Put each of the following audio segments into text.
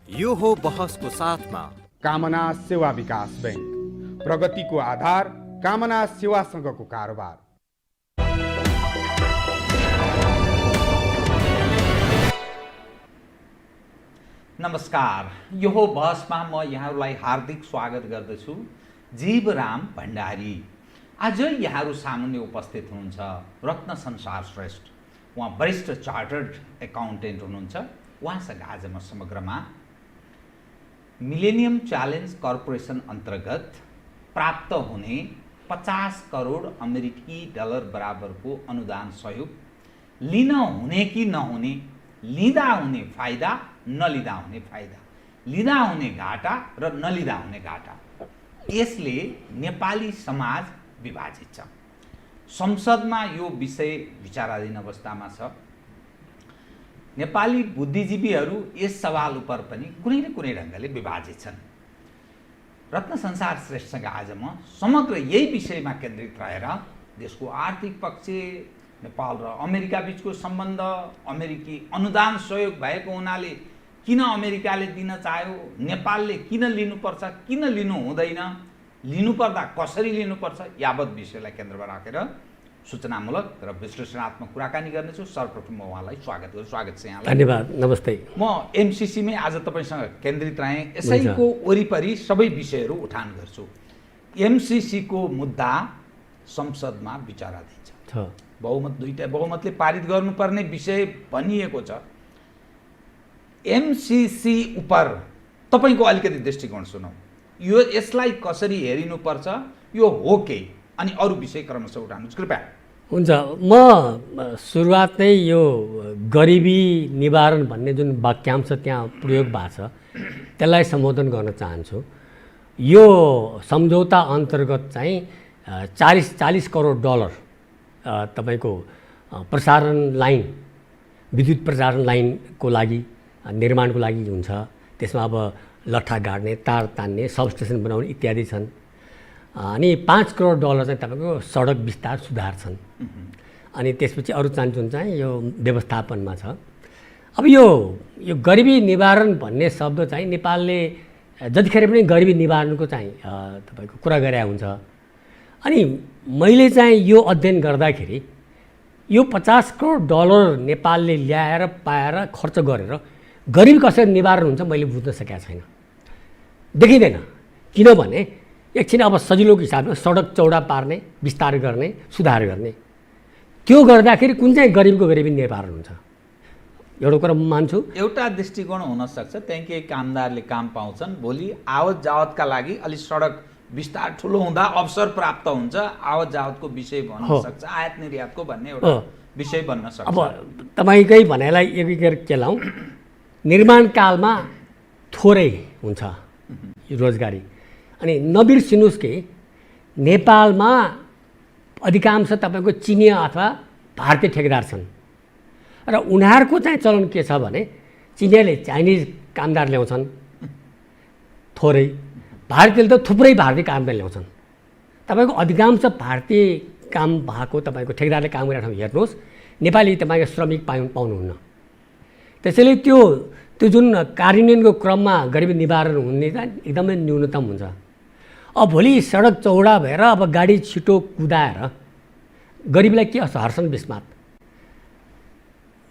यो हो बहसको साथमा कामना सेवा विकास बैंक, प्रगतिको आधार कामना सेवासँगको कारोबार। नमस्कार, यो हो बहसमा म यहाँहरूलाई हार्दिक स्वागत गर्दछु। जीवराम भण्डारी आज यहाँहरू सामुन्ने उपस्थित हुनुहुन्छ रत्न संसार श्रेष्ठ। उहाँ वरिष्ठ चार्टर्ड एकाउन्टेन्ट हुनुहुन्छ। उहाँसँग आज म समग्रमा मिलेनियम च्यालेन्ज कर्पोरेसन अन्तर्गत प्राप्त हुने 50 करोड अमेरिकी डलर बराबरको अनुदान सहयोग लिन हुने कि नहुने, लिँदा हुने फाइदा, नलिँदा हुने फाइदा, लिँदा हुने घाटा र नलिँदा हुने घाटा, यसले नेपाली समाज विभाजित छ। संसदमा यो विषय विचाराधीन अवस्थामा छ। नेपाली बुद्धिजीवीहरू यस सवाल उपर पनि कुनै न कुनै ढङ्गले विभाजित छन्। रत्न संसार श्रेष्ठसँग आज म समग्र यही विषयमा केन्द्रित रहेर देशको आर्थिक पक्ष, नेपाल र अमेरिका बीचको सम्बन्ध, अमेरिकी अनुदान सहयोग भएको हुनाले किन अमेरिकाले दिन चाह्यो, नेपालले किन लिनुपर्छ, किन लिनु हुँदैन, लिनुपर्दा कसरी लिनुपर्छ, यावत विषयलाई केन्द्रमा राखेर सूचनामूलक र विश्लेषणात्मक कुराकानी गर्नेछु। सर्वप्रथम म उहाँलाई स्वागत गर्छु। स्वागत छ यहाँलाई। धन्यवाद, नमस्ते। म एमसिसीमै आज तपाईँसँग केन्द्रित रहेँ। यसैको वरिपरि सबै विषयहरू उठान गर्छु। एमसिसीको मुद्दा संसदमा विचाराधीन छ। दुईटा बहुमतले पारित गर्नुपर्ने विषय भनिएको छ। एमसिसी उपर तपाईँको अलिकति दृष्टिकोण सुनौ। यसलाई कसरी हेरिनुपर्छ, यो हो के, अनि अरू विषय क्रमशः उठाउनुहोस् कृपया। हुन्छ, म सुरुवात नै यो गरिबी निवारण भन्ने जुन वाक्यांश त्यहाँ प्रयोग भएको छ त्यसलाई सम्बोधन गर्न चाहन्छु। यो सम्झौता अन्तर्गत चाहिँ 40 करोड डलर तपाईँको प्रसारण लाइन, विद्युत प्रसारण लाइनको लागि निर्माणको लागि हुन्छ। त्यसमा अब लट्ठा गाड्ने, तार तान्ने, सबस्टेसन बनाउने इत्यादि छन्। अनि 5 करोड डलर चाहिँ तपाईँको सडक विस्तार सुधार छन्। अनि त्यसपछि अरू जुन चाहिँ यो व्यवस्थापनमा छ। अब यो गरिबी निवारण भन्ने शब्द चाहिँ नेपालले जतिखेर पनि गरिबी निवारणको चाहिँ तपाईँको कुरा गरे हुन्छ। अनि मैले चाहिँ यो अध्ययन गर्दाखेरि यो 50 करोड डलर नेपालले ल्याएर पाएर खर्च गरेर गरिबी कसरी निवारण हुन्छ मैले बुझ्न सकेको छैन, देखिँदैन। किनभने एकछिन अब सजिलोको हिसाबमा सडक चौडा पार्ने, विस्तार गर्ने, सुधार गर्ने, त्यो गर्दाखेरि कुन चाहिँ गरिबको गरिबी निवारण हुन्छ, एउटा कुरा म मान्छु। एउटा दृष्टिकोण हुनसक्छ, त्यहाँ केही कामदारले काम पाउँछन्, भोलि आवत जावतका लागि अलिक सडक विस्तार ठुलो हुँदा अवसर प्राप्त हुन्छ, आवत जावतको विषय बन्न सक्छ, आयात निर्यातको भन्ने एउटा विषय बन्न सक्छ। अब तपाईँकै भनाइलाई एकीकृत केलाउँ, निर्माण कालमा थोरै हुन्छ रोजगारी। अनि नबिर्सिनुहोस् कि नेपालमा अधिकांश तपाईँको चिनिया अथवा भारतीय ठेकेदार छन् र उनीहरूको चाहिँ चलन के छ भने चिनियाले चाइनिज कामदार ल्याउँछन् थोरै, भारतीयले त थुप्रै भारतीय कामदार ल्याउँछन्। तपाईँको अधिकांश भारतीय काम भएको तपाईँको ठेकेदारले काम गरेर हेर्नुहोस्, नेपाली तपाईँको श्रमिक पाउनुहुन्न। त्यसैले त्यो जुन कार्यान्वयनको क्रममा गरिबी निवारण हुने चाहिँ एकदमै न्यूनतम हुन्छ। अब भोलि सडक चौडा भएर अब गाडी छिटो कुदाएर गरिबलाई के हर्छन् बिस्मात।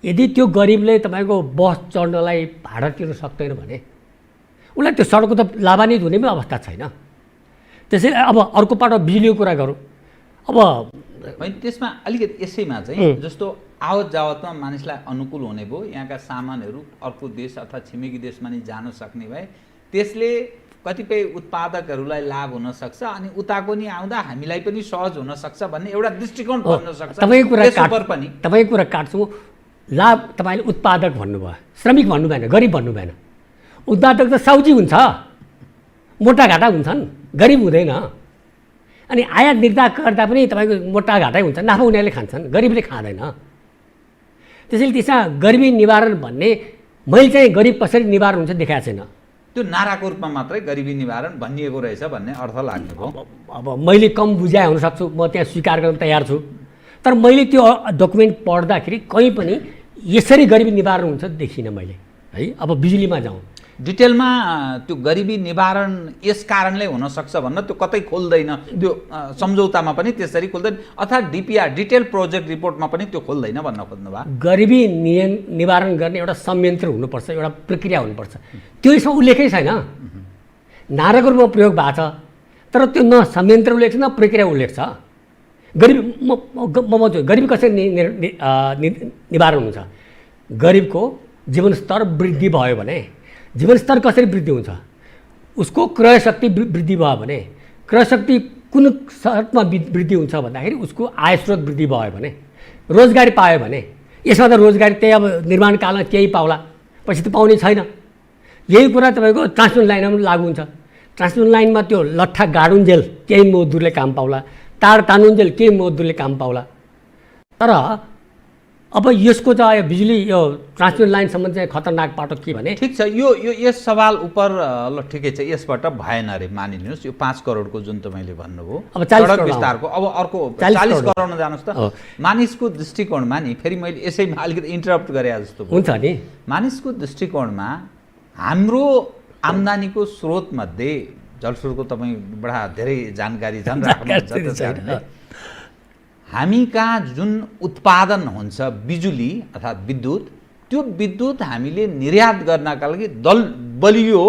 यदि त्यो गरिबले तपाईँको बस चढ्नलाई भाडा तिर्न सक्दैन भने उसलाई त्यो सडकको त लाभान्वित हुने पनि अवस्था छैन। त्यसैले अब अर्को पाटो बिजुलीको कुरा गरौँ। अब त्यसमा अलिकति यसैमा चाहिँ जस्तो आवत जावतमा मानिसलाई अनुकूल हुने भयो, यहाँका सामानहरू अर्को देश अथवा छिमेकी देशमा नि जान सक्ने भए त्यसले कतिपय उत्पादकहरूलाई लाभ हुन सक्छ, अनि उताको नि आउँदा हामीलाई पनि सहज हुन सक्छ भन्ने एउटा दृष्टिकोण बन्न सक्छ। तपाईँको कुरा काट्छु। लाभ तपाईँले उत्पादक भन्नुभयो, श्रमिक भन्नु भएन, गरिब भन्नु भएन। उत्पादक त साउजी हुन्छ, मोटा घाटा हुन्छन्, गरिब हुँदैन। अनि आयात निर्यात गर्दा पनि तपाईँको मोटा घाटै हुन्छ, नाफा उनीहरूले खान्छन्, गरिबले खाँदैन। त्यसैले त्यसमा गरिबी निवारण भन्ने मैले चाहिँ गरिब कसरी निवारण हुन्छ देखाएको छैन। त्यो नाराको रूपमा मात्रै गरिबी निवारण भनिएको रहेछ भन्ने अर्थ लाग्ने भयो। अब मैले कम बुझाए हुनसक्छु, म त्यहाँ स्वीकार गर्न तयार छु। तर मैले त्यो डकुमेन्ट पढ्दाखेरि कहीँ पनि यसरी गरिबी निवारण हुन्छ देखिनँ मैले। है अब बिजुलीमा जाउँ, डिटेलमा त्यो गरिबी निवारण यस कारणले हुनसक्छ भन्न त्यो कतै खोल्दैन, त्यो सम्झौतामा पनि त्यसरी खोल्दैन, अथवा डिपिआर डिटेल प्रोजेक्ट रिपोर्टमा पनि त्यो खोल्दैन भन्न खोज्नुभयो। गरिबी निवारण गर्ने एउटा संयन्त्र हुनुपर्छ, एउटा प्रक्रिया हुनुपर्छ, त्यो यसमा उल्लेखै छैन। नाराको रूपमा प्रयोग भएको छ तर त्यो न संयन्त्र उल्लेख छ न प्रक्रिया उल्लेख छ। गरिबी गरिबी कसरी निवारण हुन्छ? गरिबको जीवनस्तर वृद्धि भयो भने, जीवनस्तर कसरी वृद्धि हुन्छ? उसको क्रय शक्ति वृद्धि भयो भने, क्रय शक्ति कुन शर्तमा वृद्धि हुन्छ भन्दाखेरि उसको आय स्रोत वृद्धि भयो भने, रोजगारी पायो भने। यसमा त रोजगारी त्यही अब निर्माण कालमा केही पाउला, पछि त पाउने छैन। यही कुरा तपाईँको ट्रान्समिसन लाइनमा पनि लागु हुन्छ। ट्रान्समिसन लाइनमा त्यो लट्ठा गाडुन्जेल केही मजदुरले काम पाउला, तार तानुन्जेल केही मजदुरले काम पाउला। तर अब यसको चाहिँ बिजुली यो ट्रान्समिसन लाइनसम्म चाहिँ खतरनाक पाटो के भने, ठिक छ, यो यस सवाल उपर ल ठिकै छ, यसबाट भएन अरे मानिलिनुहोस्। यो 5 करोडको जुन तपाईँले भन्नुभयो अब 40 सडक करोड विस्तारको, अब अर्को 40 करोडमा जानुहोस् त। मानिसको दृष्टिकोणमा नि, फेरि मैले यसैमा अलिकति इन्टरप्ट गरे जस्तो हुन्छ नि, मानिसको दृष्टिकोणमा हाम्रो आम्दानीको स्रोतमध्ये जलस्रोतको तपाईँ बडा धेरै जानकारी झन् राख्नुहुन्छ। हामी कहाँ जुन उत्पादन हुन्छ बिजुली अर्थात् विद्युत, त्यो विद्युत हामीले निर्यात गर्नका लागि बलियो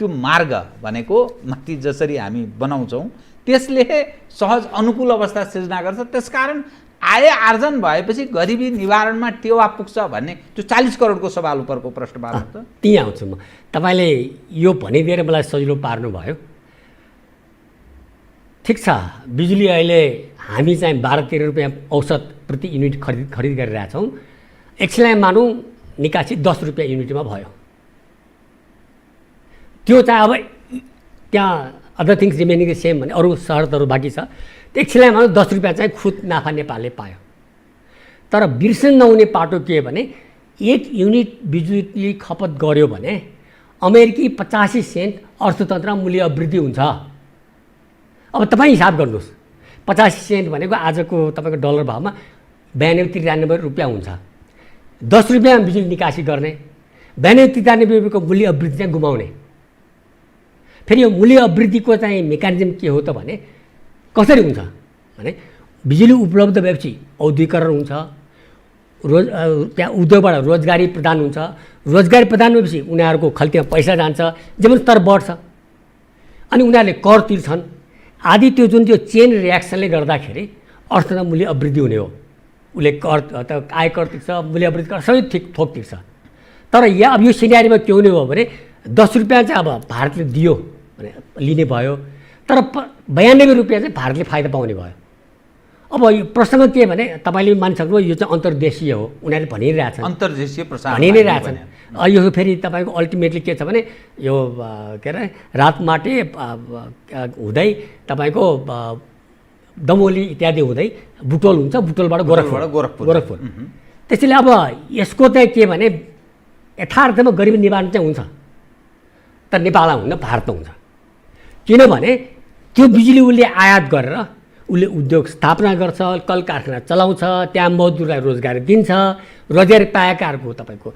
त्यो मार्ग भनेको माथि जसरी हामी बनाउँछौँ त्यसले सहज अनुकूल अवस्था सिर्जना गर्छ। त्यसकारण आय आर्जन भएपछि गरिबी निवारणमा टेवा पुग्छ भन्ने त्यो 40 करोडको सवाल उपरको प्रश्न पार्नु त। त्यहीँ आउँछु म। तपाईँले यो भनिदिएर मलाई सजिलो पार्नुभयो। ठिक छ, बिजुली अहिले हामी चाहिँ 12-13 रुपियाँ औसत प्रति युनिट खरिद गरिरहेछौँ। एकछिनलाई मानौँ निकासी 10 रुपियाँ युनिटमा भयो। त्यो चाहिँ अब त्यहाँ अदर थिङ्स रिमेनिङ सेम भने अरू शर्तहरू बाँकी छ। एकछिनलाई मानौँ 10 रुपियाँ चाहिँ खुद नाफा नेपालले पायो। तर बिर्सन नहुने पाटो के भने 1 युनिट बिजुली खपत गर्यो भने अमेरिकी 85 सेन्ट अर्थतन्त्रमा मूल्य वृद्धि हुन्छ। अब तपाईँ हिसाब गर्नुहोस्, 85 सेन्ट भनेको आजको तपाईँको डलर भावमा 92-93 रुपियाँ हुन्छ। 10 रुपियाँ बिजुली निकासी गर्ने, 92-93 रुपियाँको मूल्य वृद्धि चाहिँ गुमाउने। फेरि यो मूल्य वृद्धिको चाहिँ मेकानिजम के हो त भने कसरी हुन्छ भने बिजुली उपलब्ध भएपछि औद्योगिकरण हुन्छ, त्यहाँ उद्योगबाट रोजगारी प्रदान हुन्छ, रोजगारी प्रदान भएपछि उनीहरूको खल्तीमा पैसा जान्छ, जीवनस्तर बढ्छ, अनि उनीहरूले कर तिर्छन् आदि। त्यो जुन त्यो चेन रियाक्सनले गर्दाखेरि अर्थतन्त्र मूल्य वृद्धि हुने हो। उसले कर आयकर तिर्छ, मूल्य वृद्धि कर सबै थोक तिर्छ। तर अब यो सिनेरियोमा के हुने हो भने 10 रुपियाँ चाहिँ अब भारतले दियो भने लिने भयो, तर 92 रुपियाँ चाहिँ भारतले फाइदा पाउने भयो। अब यो प्रश्न के भने तपाईँले मानिसक्नु यो चाहिँ अन्तर्देशीय हो, उनीहरूले भनिरहेछन्, अन्तर्देशीय प्रसारण भनि नै रहेछन्। यो फेरि तपाईँको अल्टिमेटली के छ भने यो के अरे रातमाटे हुँदै तपाईँको दमोली इत्यादि हुँदै बुटोल हुन्छ, बुटोलबाट गोरखपुर। त्यसैले अब यसको चाहिँ के भने यथार्थमा गरिबी निवारण चाहिँ हुन्छ, तर नेपालमा हुन्न, भारतमा हुन्छ। किनभने त्यो बिजुली उसले आयात गरेर उसले उद्योग स्थापना गर्छ, कल कारखाना चलाउँछ, त्यहाँ मजदुरलाई रोजगारी दिन्छ, रोजगारी पाएकाहरूको तपाईँको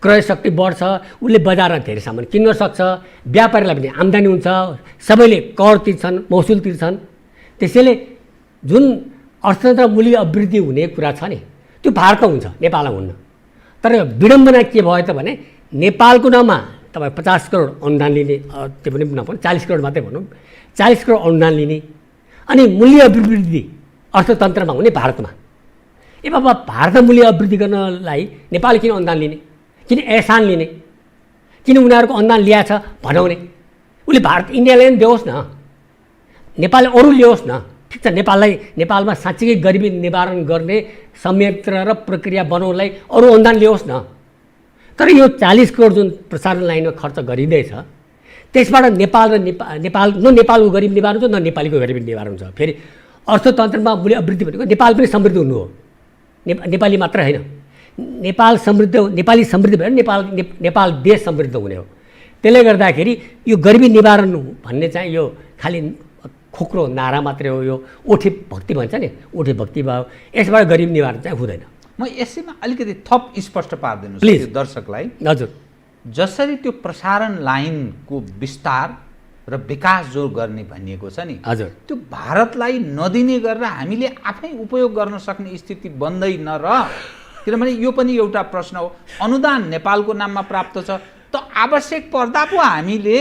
क्रय शक्ति बढ्छ, उसले बजारमा धेरै सामान किन्न सक्छ, व्यापारीलाई पनि आम्दानी हुन्छ, सबैले कर तिर्छन्, महसुल तिर्छन्। त्यसैले जुन अर्थतन्त्र मूल्य वृद्धि हुने कुरा छ नि त्यो भारतमा हुन्छ, नेपालमा हुन्न। तर विडम्बना के भयो त भने नेपालको नाममा तपाईँ 50 करोड अनुदान लिने, त्यो पनि नभनौँ 40 करोड मात्रै भनौँ, 40 करोड अनुदान लिने, अनि मूल्य वृद्धि अर्थतन्त्रमा हुने भारतमा। ए बाबा, भारतमा मूल्य वृद्धि गर्नलाई नेपाल किन अनुदान लिने, किन एहसान लिने, किन उनीहरूको अनुदान ल्याएछ भनाउने? उसले भारत इन्डियाले पनि दियोस् न, नेपालले अरू ल्याओस् न। ठिक छ, नेपालमा साँच्चीकै गरिबी निवारण गर्ने संयन्त्र र प्रक्रिया बनाउनलाई अरू अनुदान ल्याओस् न। तर यो 40 करोड जुन प्रसारण लाइनमा खर्च गरिँदैछ त्यसबाट नेपाल र नेपालको गरिबी निवारण हुन्छ, न नेपालीको गरिबी निवारण हुन्छ। फेरि अर्थतन्त्रमा मूल्य वृद्धि भनेको नेपाल पनि समृद्ध हुनु हो, नेपाली मात्र होइन। नेपाली समृद्ध भयो नेपाल देश समृद्ध हुने हो। त्यसले गर्दाखेरि यो गरिबी निवारण भन्ने चाहिँ यो खालि खोक्रो नारा मात्रै हो, यो ओठे भक्ति भन्छ नि, ओठे भक्ति भयो, यसबाट गरिबी निवारण चाहिँ हुँदैन। म यसैमा अलिकति थप स्पष्ट पारिदिनु प्लिज दर्शकलाई। हजुर, जसरी त्यो प्रसारण लाइनको विस्तार र विकास जो गर्ने भनिएको छ नि, हजुर, त्यो भारतलाई नदिने गरेर हामीले आफै उपयोग गर्न सक्ने स्थिति बन्दैन र, किनभने यो पनि एउटा प्रश्न हो। अनुदान नेपालको नाममा प्राप्त छ, त आवश्यक पर्दा पो हामीले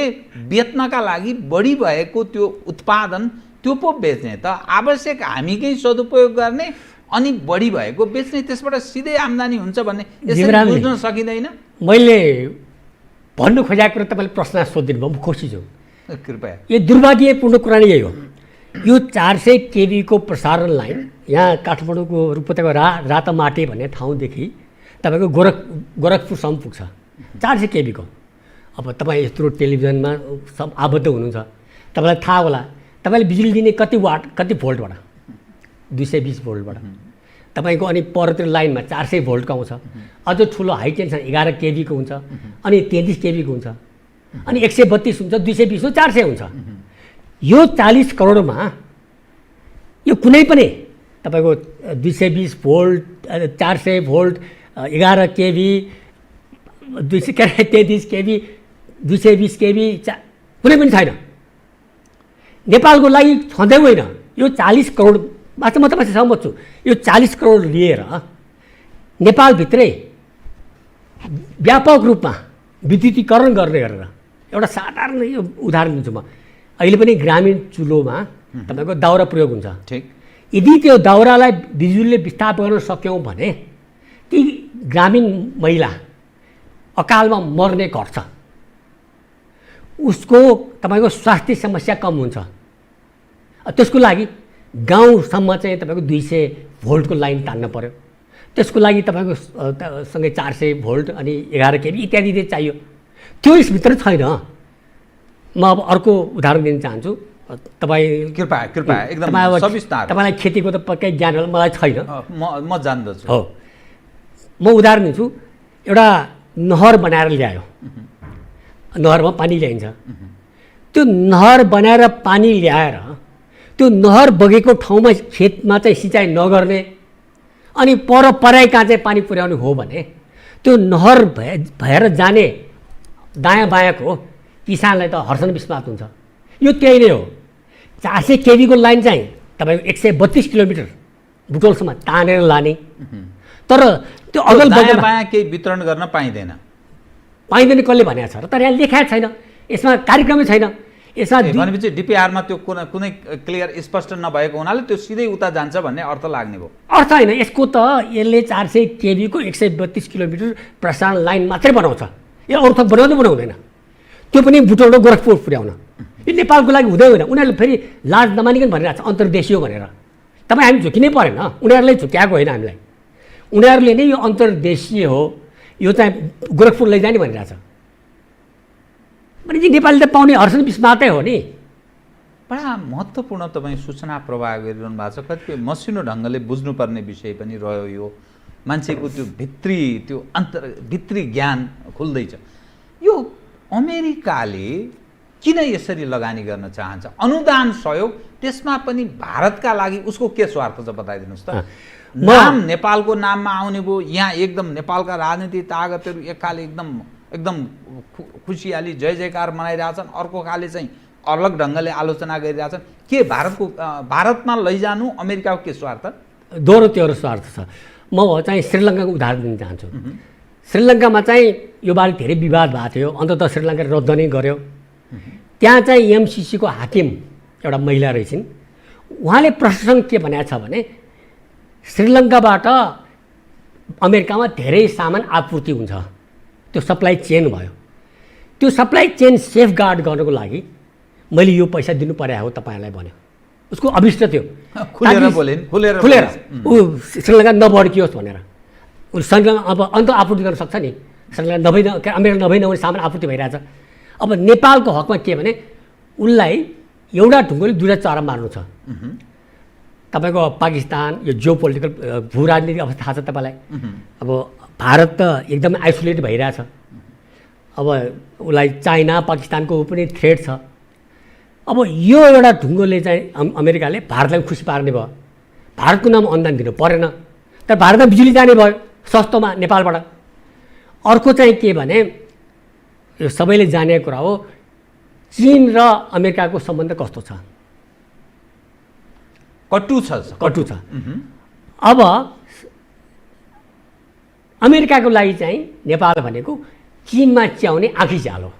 बेच्नका लागि बढी भएको त्यो उत्पादन त्यो पो बेच्ने, त आवश्यक हामीकै सदुपयोग गर्ने अनि बढी भएको बेच्ने, त्यसबाट सिधै आम्दानी हुन्छ भन्ने यसरी बुझ्न सकिँदैन? मैले भन्नु खोजेको कुरा तपाईँले प्रश्न सोधिदिनु भयो, म खुसी छु। कृपया। यो दुर्भाग्यपूर्ण कुरा नै यही हो। यो 400 केबीको प्रसारण लाइन यहाँ काठमाडौँको रूपतेको रातामाटे भन्ने ठाउँदेखि तपाईँको गोरखपुरसम्म पुग्छ, 400 केबीको। अब तपाईँ यत्रो टेलिभिजनमा सब आबद्ध हुनुहुन्छ, तपाईँलाई थाहा होला तपाईँले बिजुली दिने कति भोल्टबाट, 220 भोल्टबाट तपाईँको। अनि परतिर लाइनमा 400 भोल्टको आउँछ, अझ ठुलो हाई टेन्सन 11 केबीको हुन्छ, अनि 33 केबीको हुन्छ, अनि 132 हुन्छ, 220 हुन्छ, 400 हुन्छ। यो 40 करोडमा यो कुनै पनि तपाईँको 220 volt, 400 volt, 11 KB, 33 KB, 220 KB कुनै पनि छैन। नेपालको लागि छँदै होइन। यो 40 करोड, वास्तवमा म तपाईँसँग सहमत छु, यो 40 करोड लिएर नेपालभित्रै व्यापक रूपमा विद्युतीकरण गर्ने गरेर, एउटा साधारण यो उदाहरण दिन्छु म, अहिले पनि ग्रामीण चुलोमा तपाईँको दाउरा प्रयोग हुन्छ। ठिक। यदि त्यो दाउरालाई बिजुलीले विस्थापन गर्न सक्यौँ भने ती ग्रामीण महिला अकालमा मर्ने घट्छ, उसको तपाईँको स्वास्थ्य समस्या कम हुन्छ। त्यसको लागि गाउँसम्म चाहिँ तपाईँको 200 भोल्टको लाइन तान्न पर्यो, त्यसको लागि तपाईँको सँगै 400 भोल्ट अनि 11 केबी इत्यादि चाहियो। त्यो यसभित्र छैन। म अब अर्को उदाहरण दिन चाहन्छु। तपाईँ कृपया एकदम सविस्तार। तपाईँलाई खेतीको त पक्कै ज्ञान होला, मलाई छैन। म जान्दछु। हो, म उदाहरण दिन्छु। एउटा नहर बनाएर ल्यायो, नहरमा पानी ल्याइन्छ। त्यो नहर बनाएर पानी ल्याएर त्यो नहर बगेको ठाउँमा खेतमा चाहिँ सिँचाइ नगर्ने अनि पराई कहाँ चाहिँ पानी पुर्याउने हो भने त्यो नहर भएर जाने दायाँ बायाँको किसानलाई त हर्षण विस्मात हुन्छ। यो त्यही नै हो। 400 केबीको लाइन चाहिँ तपाईँको 132 किलोमिटर बुटोलसम्म तानेर लाने, तर त्यो अगल बगल बायाँ केही वितरण गर्न पाइँदैन। कसले भनेको छ र? तर यहाँ लेखाएको छैन, यसमा कार्यक्रमै छैन। यसमा भनेपछि डिपिआरमा त्यो कुनै क्लियर स्पष्ट नभएको हुनाले त्यो सिधै उता जान्छ भन्ने अर्थ लाग्ने भयो। अर्थ होइन यसको त। यसले 400 केबीको 132 किलोमिटर प्रसारण लाइन मात्रै बनाउँछ, यो अरू थोक बनाउँदैन। त्यो पनि बुटोल र गोरखपुर पुर्याउन। यो नेपालको लागि हुँदै होइन। उनीहरूले फेरि लाज नमानिकन भनिरहेको छ अन्तर्देशीय भनेर। तपाईँ हामी झुकिनै परेन, उनीहरूलाई झुक्याएको होइन हामीलाई। उनीहरूले नै यो अन्तर्देशीय हो, यो चाहिँ गोरखपुर लैजाने भनिरहेछ भने चाहिँ नेपालीले पाउने हर्षण विस्मातै हो नि। बडा महत्त्वपूर्ण तपाईँ सूचना प्रवाह गरिरहनु भएको छ। कतिपय मसिनो ढङ्गले बुझ्नुपर्ने विषय पनि रह्यो। यो मान्छेको त्यो भित्री ज्ञान खुल्दैछ। यो अमेरिकाले किन यसरी लगानी गर्न चाहन्छ? अनुदान सहयोग, त्यसमा पनि भारतका लागि उसको के स्वार्थ छ बताइदिनुहोस् त। नाम नेपालको नाममा आउने भयो, यहाँ एकदम नेपालका राजनीतिक तागतहरू एकखाले एकदम खुसियाली जय जयकार मनाइरहेछन्, अर्को खाले चाहिँ अलग ढङ्गले आलोचना गरिरहेछन्। के भारतमा लैजानु अमेरिकाको के स्वार्थ? दोहोरो तेह्रो स्वार्थ छ। म चाहिँ श्रीलङ्काको उदाहरण दिन चाहन्छु। श्रीलङ्कामा चाहिँ यो बारे धेरै विवाद भएको थियो, अन्ततः श्रीलङ्काले रद्द नै गर्यो। त्यहाँ चाहिँ एमसिसीको हाकिम एउटा महिला रहेछन्, उहाँले प्रशासन के भनेको छ भने श्रीलङ्काबाट अमेरिकामा धेरै सामान आपूर्ति हुन्छ, त्यो सप्लाई चेन भयो। त्यो सप्लाई चेन सेफ गार्ड गर्नको लागि मैले यो पैसा दिनु पर्या हो तपाईँलाई भन्यो। उसको अभिष्ट थियो, खुलेर ऊ श्रीलङ्का नबड्कियोस् भनेर। उससँग अब अन्त आपूर्ति गर्न सक्छ नि, श्रीलङ्का अमेरिका नहुने सामान आपूर्ति भइरहेछ। अब नेपालको हकमा के भने उसलाई एउटा ढुङ्गोले दुईवटा चरा मार्नु छ। तपाईँको पाकिस्तान यो जियो पोलिटिकल भू राजनीतिक अवस्था थाहा छ तपाईँलाई। अब भारत त एकदमै आइसोलेट भइरहेछ। अब उसलाई चाइना पाकिस्तानको पनि थ्रेट छ। अब यो एउटा ढुङ्गोले चाहिँ अमेरिकाले भारतलाई खुसी पार्ने भयो। भारतको नाम अनुदान दिनु परेन, तर भारतमा बिजुली जाने भयो सस्तोमा नेपालबाट। अर्को चाहिँ के भने यो सबैले जानेको कुरा हो, चीन र अमेरिकाको सम्बन्ध कस्तो छ? कटु छ। अब अमेरिकाको लागि चाहिँ नेपाल भनेको चीनमा च्याउने आँखीजाल हो।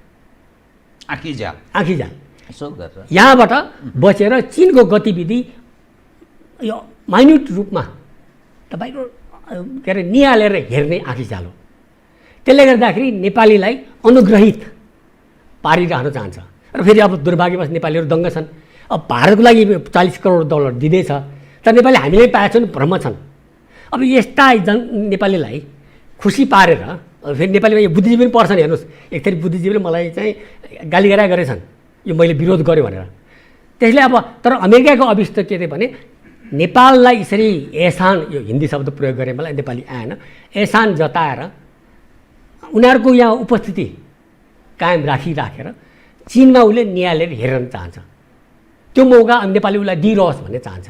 आँखीजाल यसो गरेर यहाँबाट बचेर चीनको गतिविधि यो माइन्युट रूपमा तपाईँको के अरे निहालेर हेर्ने आँखीजाल हो। त्यसले गर्दाखेरि नेपालीलाई अनुग्रहित पारिरहन चाहन्छ। र फेरि अब दुर्भाग्यवश नेपालीहरू दङ्ग छन्। अब भारतको लागि $40 करोड दिँदैछ, तर नेपाली हामीले पाएछौँ नि भ्रम छन्। अब यस्ता नेपालीलाई खुसी पारेर फेरि नेपालीमा यो बुद्धिजीवी पनि पर्छन्। हेर्नुहोस्, एक थरी बुद्धिजीवीले मलाई चाहिँ गालीगरा गरेछन् यो मैले विरोध गरेँ भनेर। त्यसले अब तर अमेरिकाको अभिष्ट के अरे भने नेपाललाई यसरी एहसान, यो हिन्दी शब्द प्रयोग गरेँ, मलाई नेपाली आएन, एहसान जताएर उनीहरूको यहाँ उपस्थिति कायम राखेर चीनमा उसले निहालेर हेर्न चाहन्छ। त्यो मौका नेपाली उसलाई दिइरहोस् भन्ने चाहन्छ।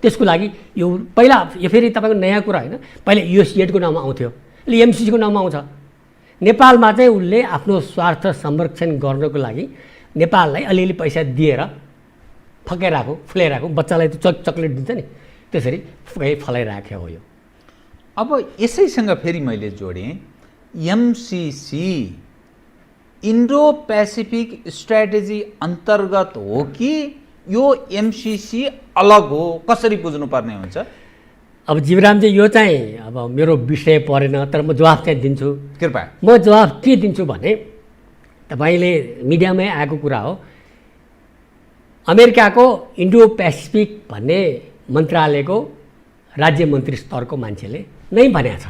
त्यसको लागि यो पहिला यो फेरि तपाईँको नयाँ कुरा होइन, पहिला USAID को नाममा आउँथ्यो, अहिले MCC को नाममा आउँछ। नेपालमा चाहिँ उसले आफ्नो स्वार्थ संरक्षण गर्नको लागि नेपाललाई अलिअलि पैसा दिएर फकाइरहेको, फुलाइरहेको, बच्चालाई त चक्लेट दिन्छ नि त्यसरी फलाइराखेको हो यो। अब यसैसँग फेरि मैले जोडेँ, MCC इन्डो पेसिफिक स्ट्राटेजी अन्तर्गत हो कि यो MCC अलग हो, कसरी बुझ्नुपर्ने हुन्छ? अब जीवरामजी यो चाहिँ अब मेरो विषय परेन, तर म जवाफ चाहिँ दिन्छु। कृपया। म जवाफ के दिन्छु भने तपाईँले मिडियामै आएको कुरा हो, अमेरिकाको इन्डो पेसिफिक भन्ने मन्त्रालयको राज्य मन्त्री स्तरको मान्छेले नै भनेको छ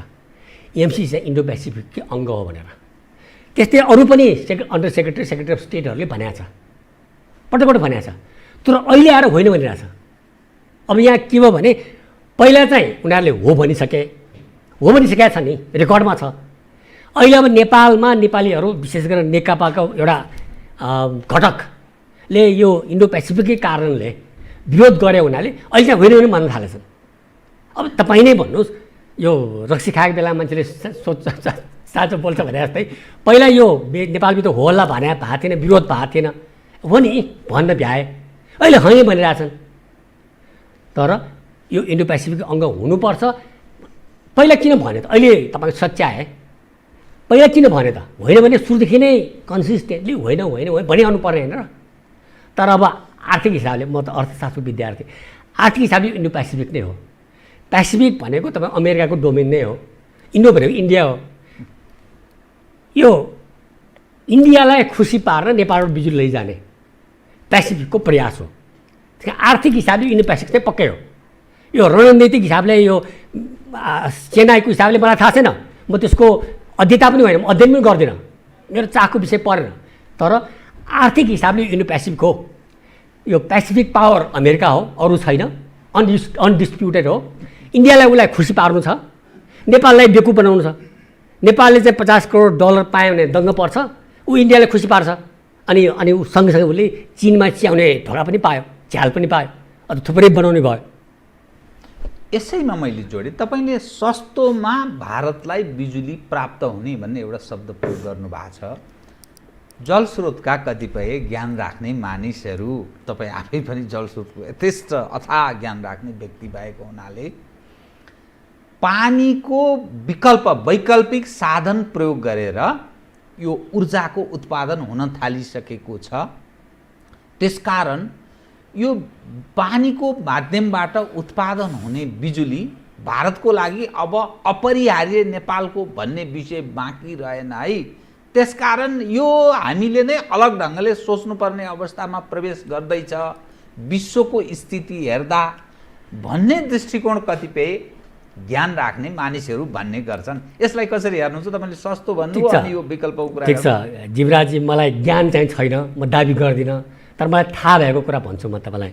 MCC चाहिँ इन्डो पेसिफिककै अङ्ग हो भनेर। त्यस्तै अरू पनि अन्डर सेक्रेटरी अफ स्टेटहरूले भनेको छ, पटक पटक भनेको छ। तर अहिले आएर होइन भनिरहेछ। अब यहाँ के भयो भने पहिला चाहिँ उनीहरूले हो भनिसकेका छ नि, रेकर्डमा छ। अहिले अब नेपालमा नेपालीहरू विशेष गरेर नेकपाको एउटा घटकले यो इन्डो पेसिफिककै कारणले विरोध गरे हुनाले अहिले चाहिँ होइन भने भन्न थालेछन्। अब तपाईँ नै भन्नुहोस्, यो रक्सी खाएको बेला मान्छेले साँचो बोल्छ भने जस्तै पहिला यो नेपालभित्र होला भने भएको थिएन, विरोध भएको थिएन, हो नि भन्न भ्याए, अहिले है भनिरहेछन्। तर यो इन्डो पेसिफिक अङ्ग हुनुपर्छ। पहिला किन भने त अहिले तपाईँको सच्याए, पहिला किन भने त होइन भने सुरुदेखि नै कन्सिस्टेन्टली होइन भनिरहनु पर्ने होइन र। तर अब आर्थिक हिसाबले, म त अर्थशास्त्र विद्यार्थी, आर्थिक हिसाबले इन्डो पेसिफिक नै हो। पेसिफिक भनेको तपाईँ अमेरिकाको डोमेन नै हो, इन्डो भनेको इन्डिया हो। यो इन्डियालाई खुसी पारेर नेपालबाट बिजुली लैजाने पेसिफिकको प्रयास हो। आर्थिक हिसाबले इन्डो पेसिफिक चाहिँ पक्कै हो। यो रणनीतिक हिसाबले यो चेन्नाईको हिसाबले मलाई थाहा छैन, म त्यसको अध्येता पनि होइन, अध्ययन पनि गर्दिनँ, मेरो चाखको विषय परेन। तर आर्थिक हिसाबले इन्डो पेसिफिक हो। यो पेसिफिक पावर अमेरिका हो, अरू छैन, अनडिस्प्युटेड हो। इन्डियालाई उसलाई खुसी पार्नु छ, नेपाललाई बेकुफ बनाउनु छ। नेपालले चाहिँ $50 करोड पायो भने दङ्ग पर्छ, ऊ इन्डियालाई खुसी पार्छ। अनि ऊ सँगसँगै उसले चीनमा च्याउने ढोका पनि पायो, झ्याल पनि पायो, अन्त थुप्रै बनाउने भयो। यसैमा मैले जोडेँ, तपाईँले सस्तोमा भारतलाई बिजुली प्राप्त हुने भन्ने एउटा शब्द प्रयोग गर्नुभएको छ। जलस्रोतका कतिपय ज्ञान राख्ने मानिसहरू, तपाईँ आफै पनि जलस्रोतको यथेष्ट अथाह ज्ञान राख्ने व्यक्ति भएको हुनाले पानीको वैकल्पिक साधन प्रयोग गरेर यो ऊर्जाको उत्पादन हुन थालिसकेको छ। त्यसकारण यो पानीको माध्यमबाट उत्पादन हुने बिजुली भारतको लागि अब अपरिहार्य नेपालको भन्ने विषय बाँकी रहेन है। त्यसकारण यो हामीले नै अलग ढङ्गले सोच्नुपर्ने अवस्थामा प्रवेश गर्दैछ विश्वको स्थिति हेर्दा भन्ने दृष्टिकोण कतिपय ज्ञान राख्ने मानिसहरू भन्ने गर्छन्। यसलाई कसरी हेर्नुहुन्छ तपाईँले? सस्तो भन्नुभयो अनि यो विकल्पको कुरा। ठिक छ जीवराजी, मलाई ज्ञान चाहिँ छैन, म दाबी गर्दिनँ, तर मलाई थाहा भएको कुरा भन्छु म तपाईँलाई।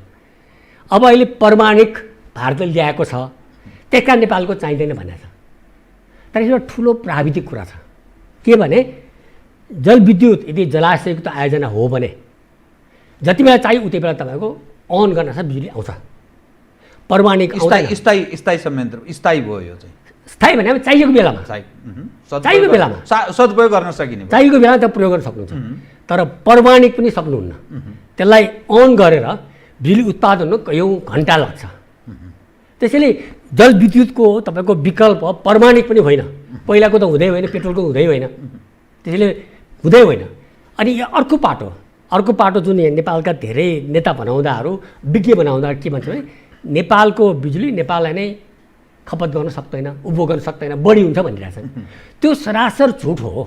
अब अहिले परमाणिक भारतले ल्याएको छ, त्यसका नेपालको चाहिँदैन भनेको छ। तर एउटा ठुलो प्राविधिक कुरा छ के भने जलविद्युत यदि जलाशयको आयोजना हो भने जति बेला चाहियो उति बेला तपाईँको अन गर्न बिजुली आउँछ। परमाणिक स्थायी संयन्त्र स्थायी भयो, यो चाहिँ स्थायी भने चाहिएको बेलामा चाहिएको बेलामा सदुपयोग गर्न सकिने चाहिएको बेलामा त प्रयोग गर्न सक्नुहुन्छ तर प्रमाणिक पनि सक्नुहुन्न त्यसलाई अन गरेर बिजुली उत्पादन कयौँ घन्टा लाग्छ त्यसैले जलविद्युतको तपाईँको विकल्प प्रमाणिक पनि होइन पहिलाको त हुँदै होइन पेट्रोलको हुँदै होइन त्यसैले हुँदै होइन अनि अर्को पाटो जुन नेपालका धेरै नेता बनाउँदाहरू विज्ञ बनाउँदा के भन्छ भने नेपालको बिजुली नेपाललाई नै खपत गर्न सक्दैन उपभोग गर्न सक्दैन बढी हुन्छ भनिरहेछन् त्यो सरासर झुट हो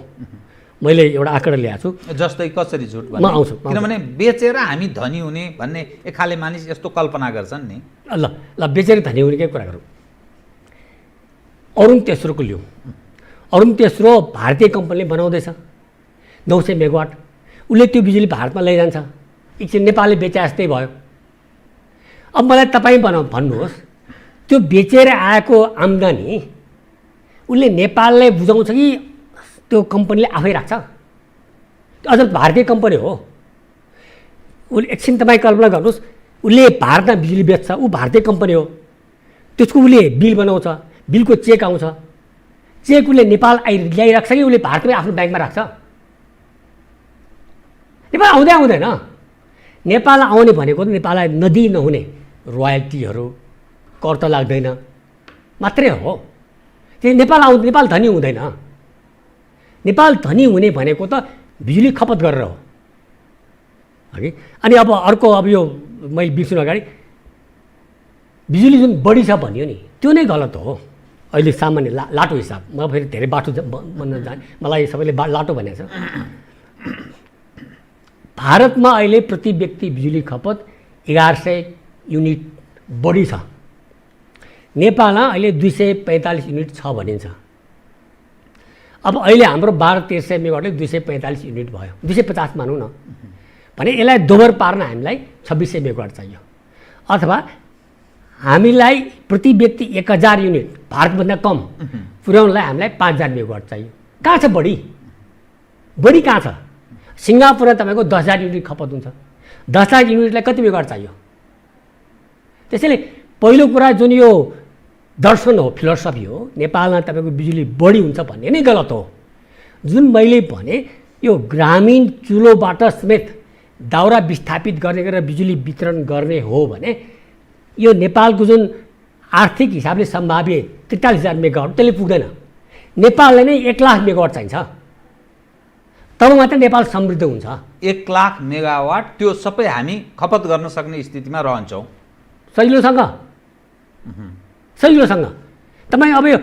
मैले एउटा आँकडा ल्याएको छु जस्तै कसरी झुट म आउँछु किनभने बेचेर हामी धनी हुने भन्ने एक खाले मानिस यस्तो कल्पना गर्छन् नि ल बेचेर धनी हुनेकै कुरा गरौँ अरुण तेस्रोको लिउँ अरुण तेस्रो भारतीय कम्पनीले बनाउँदैछ 900 मेगावाट उसले त्यो बिजुली भारतमा लैजान्छ एकछिन नेपालले बेचे जस्तै भयो अब मलाई तपाईँ भन्नुहोस् त्यो बेचेर आएको आम्दानी उसले नेपाललाई बुझाउँछ कि त्यो कम्पनीले आफै राख्छ अझ भारतीय कम्पनी हो उसले एकछिन तपाईँ कल्पना गर्नुहोस् उसले भारतमा बिजुली बेच्छ ऊ भारतीय कम्पनी हो त्यसको उसले बिल बनाउँछ बिलको चेक आउँछ चेक उसले नेपाल ल्याइराख्छ कि उसले भारतमै आफ्नो ब्याङ्कमा राख्छ नेपाल आउँदैन नेपाल आउने भनेको त नेपाललाई नदी नहुने रोयल्टीहरू कर त लाग्दैन मात्रै हो त्यो नेपाल धनी हुँदैन नेपाल धनी हुने भनेको त बिजुली खपत गरेर हो हगि अनि अब अर्को अब यो मैले बिर्सिनु अगाडि बिजुली जुन बढी छ भन्यो नि त्यो नै गलत हो अहिले सामान्य लाटो हिसाब म फेरि धेरै बाटो भन्न जाने मलाई सबैले लाटो भनेको छ भारतमा अहिले प्रति व्यक्ति बिजुली खपत 1100 युनिट बढी छ नेपालमा अहिले 245 युनिट छ भनिन्छ अब अहिले हाम्रो 1200-1300 मेगावाटले 245 युनिट भयो 250 मानौँ न भने यसलाई दोबर पार्न हामीलाई 2600 मेगावाट चाहियो अथवा हामीलाई प्रति व्यक्ति 1000 युनिट भारतभन्दा कम पुर्याउनलाई हामीलाई 5000 मेगावाट चाहियो कहाँ छ बढी कहाँ छ सिङ्गापुरमा तपाईँको 10,000 युनिट खपत हुन्छ 10,000 युनिटलाई कति मेगावाट चाहियो त्यसैले पहिलो कुरा जुन यो दर्शन हो फिलोसफी हो नेपालमा तपाईँको बिजुली बढी हुन्छ भन्ने नै गलत हो जुन मैले भने यो ग्रामीण चुलोबाट समेत दाउरा विस्थापित गर्ने गरेर बिजुली वितरण गर्ने हो भने यो नेपालको जुन आर्थिक हिसाबले सम्भाव्य 43,000 मेगावाट त्यसले पुग्दैन नेपाललाई नै 1 लाख मेगावाट चाहिन्छ तब मात्र नेपाल समृद्ध हुन्छ 1 लाख मेगावाट त्यो सबै हामी खपत गर्न सक्ने स्थितिमा रहन्छौँ सजिलोसँग तपाईँ अब यो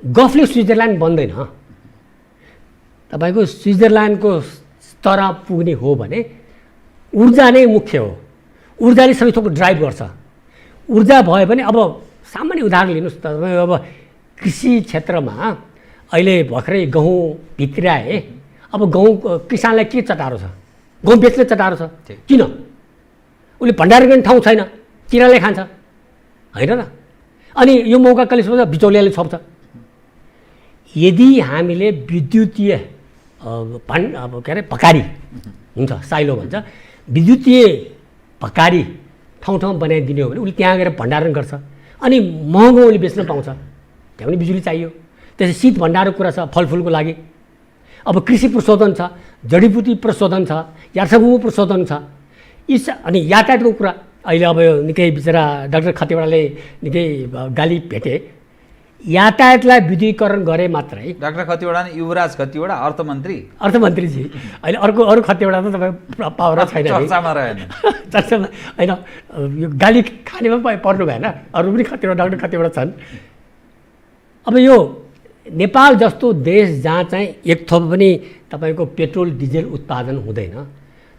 गफले स्विजरल्यान्ड बन्दैन तपाईँको स्विजरल्यान्डको स्तर पुग्ने हो भने ऊर्जा नै मुख्य हो ऊर्जाले सबै थोक ड्राइभ गर्छ ऊर्जा भयो भने अब सामान्य उदाहरण लिनुहोस् त तपाईँ अब कृषि क्षेत्रमा अहिले भर्खरै गहुँ भित्र्याए अब गहुँ किसानलाई के चटारो छ गहुँ बेच्ने चटारो छ किन उसले भण्डारण गर्ने ठाउँ छैन किराले खान्छ होइन र अनि यो मौका कहिले सोच्छ बिचौलियाले छोप्छ यदि हामीले विद्युतीय अब के अरे भकारी हुन्छ साइलो भन्छ विद्युतीय भकारी ठाउँ बनाइदिने हो भने उसले त्यहाँ गएर भण्डारण गर्छ अनि महँगो उसले बेच्न पाउँछ त्यहाँ पनि बिजुली चाहियो त्यसै शीत भण्डारको कुरा छ फलफुलको लागि अब कृषि प्रशोधन छ जडीबुटी प्रशोधन छ यार्सभूमि प्रशोधन छ अनि यातायातको कुरा अहिले अब यो निकै बिचरा डाक्टर खतिवडाले निकै गाली भेटे यातायातलाई विद्युतीकरण गरे मात्रै डाक्टर खतिवडा नि युवराज खतिवडा अर्थमन्त्रीजी अहिले अरू खतिवडा त तपाईँ पावर छैन चर्चामा रहेन चर्चामा होइन यो गाली खानेमा पर्नु भएन अरू पनि खतिवडा डाक्टर खतिवडा छन् अब यो नेपाल जस्तो देश जहाँ चाहिँ एक थोप पनि तपाईँको पेट्रोल डिजेल उत्पादन हुँदैन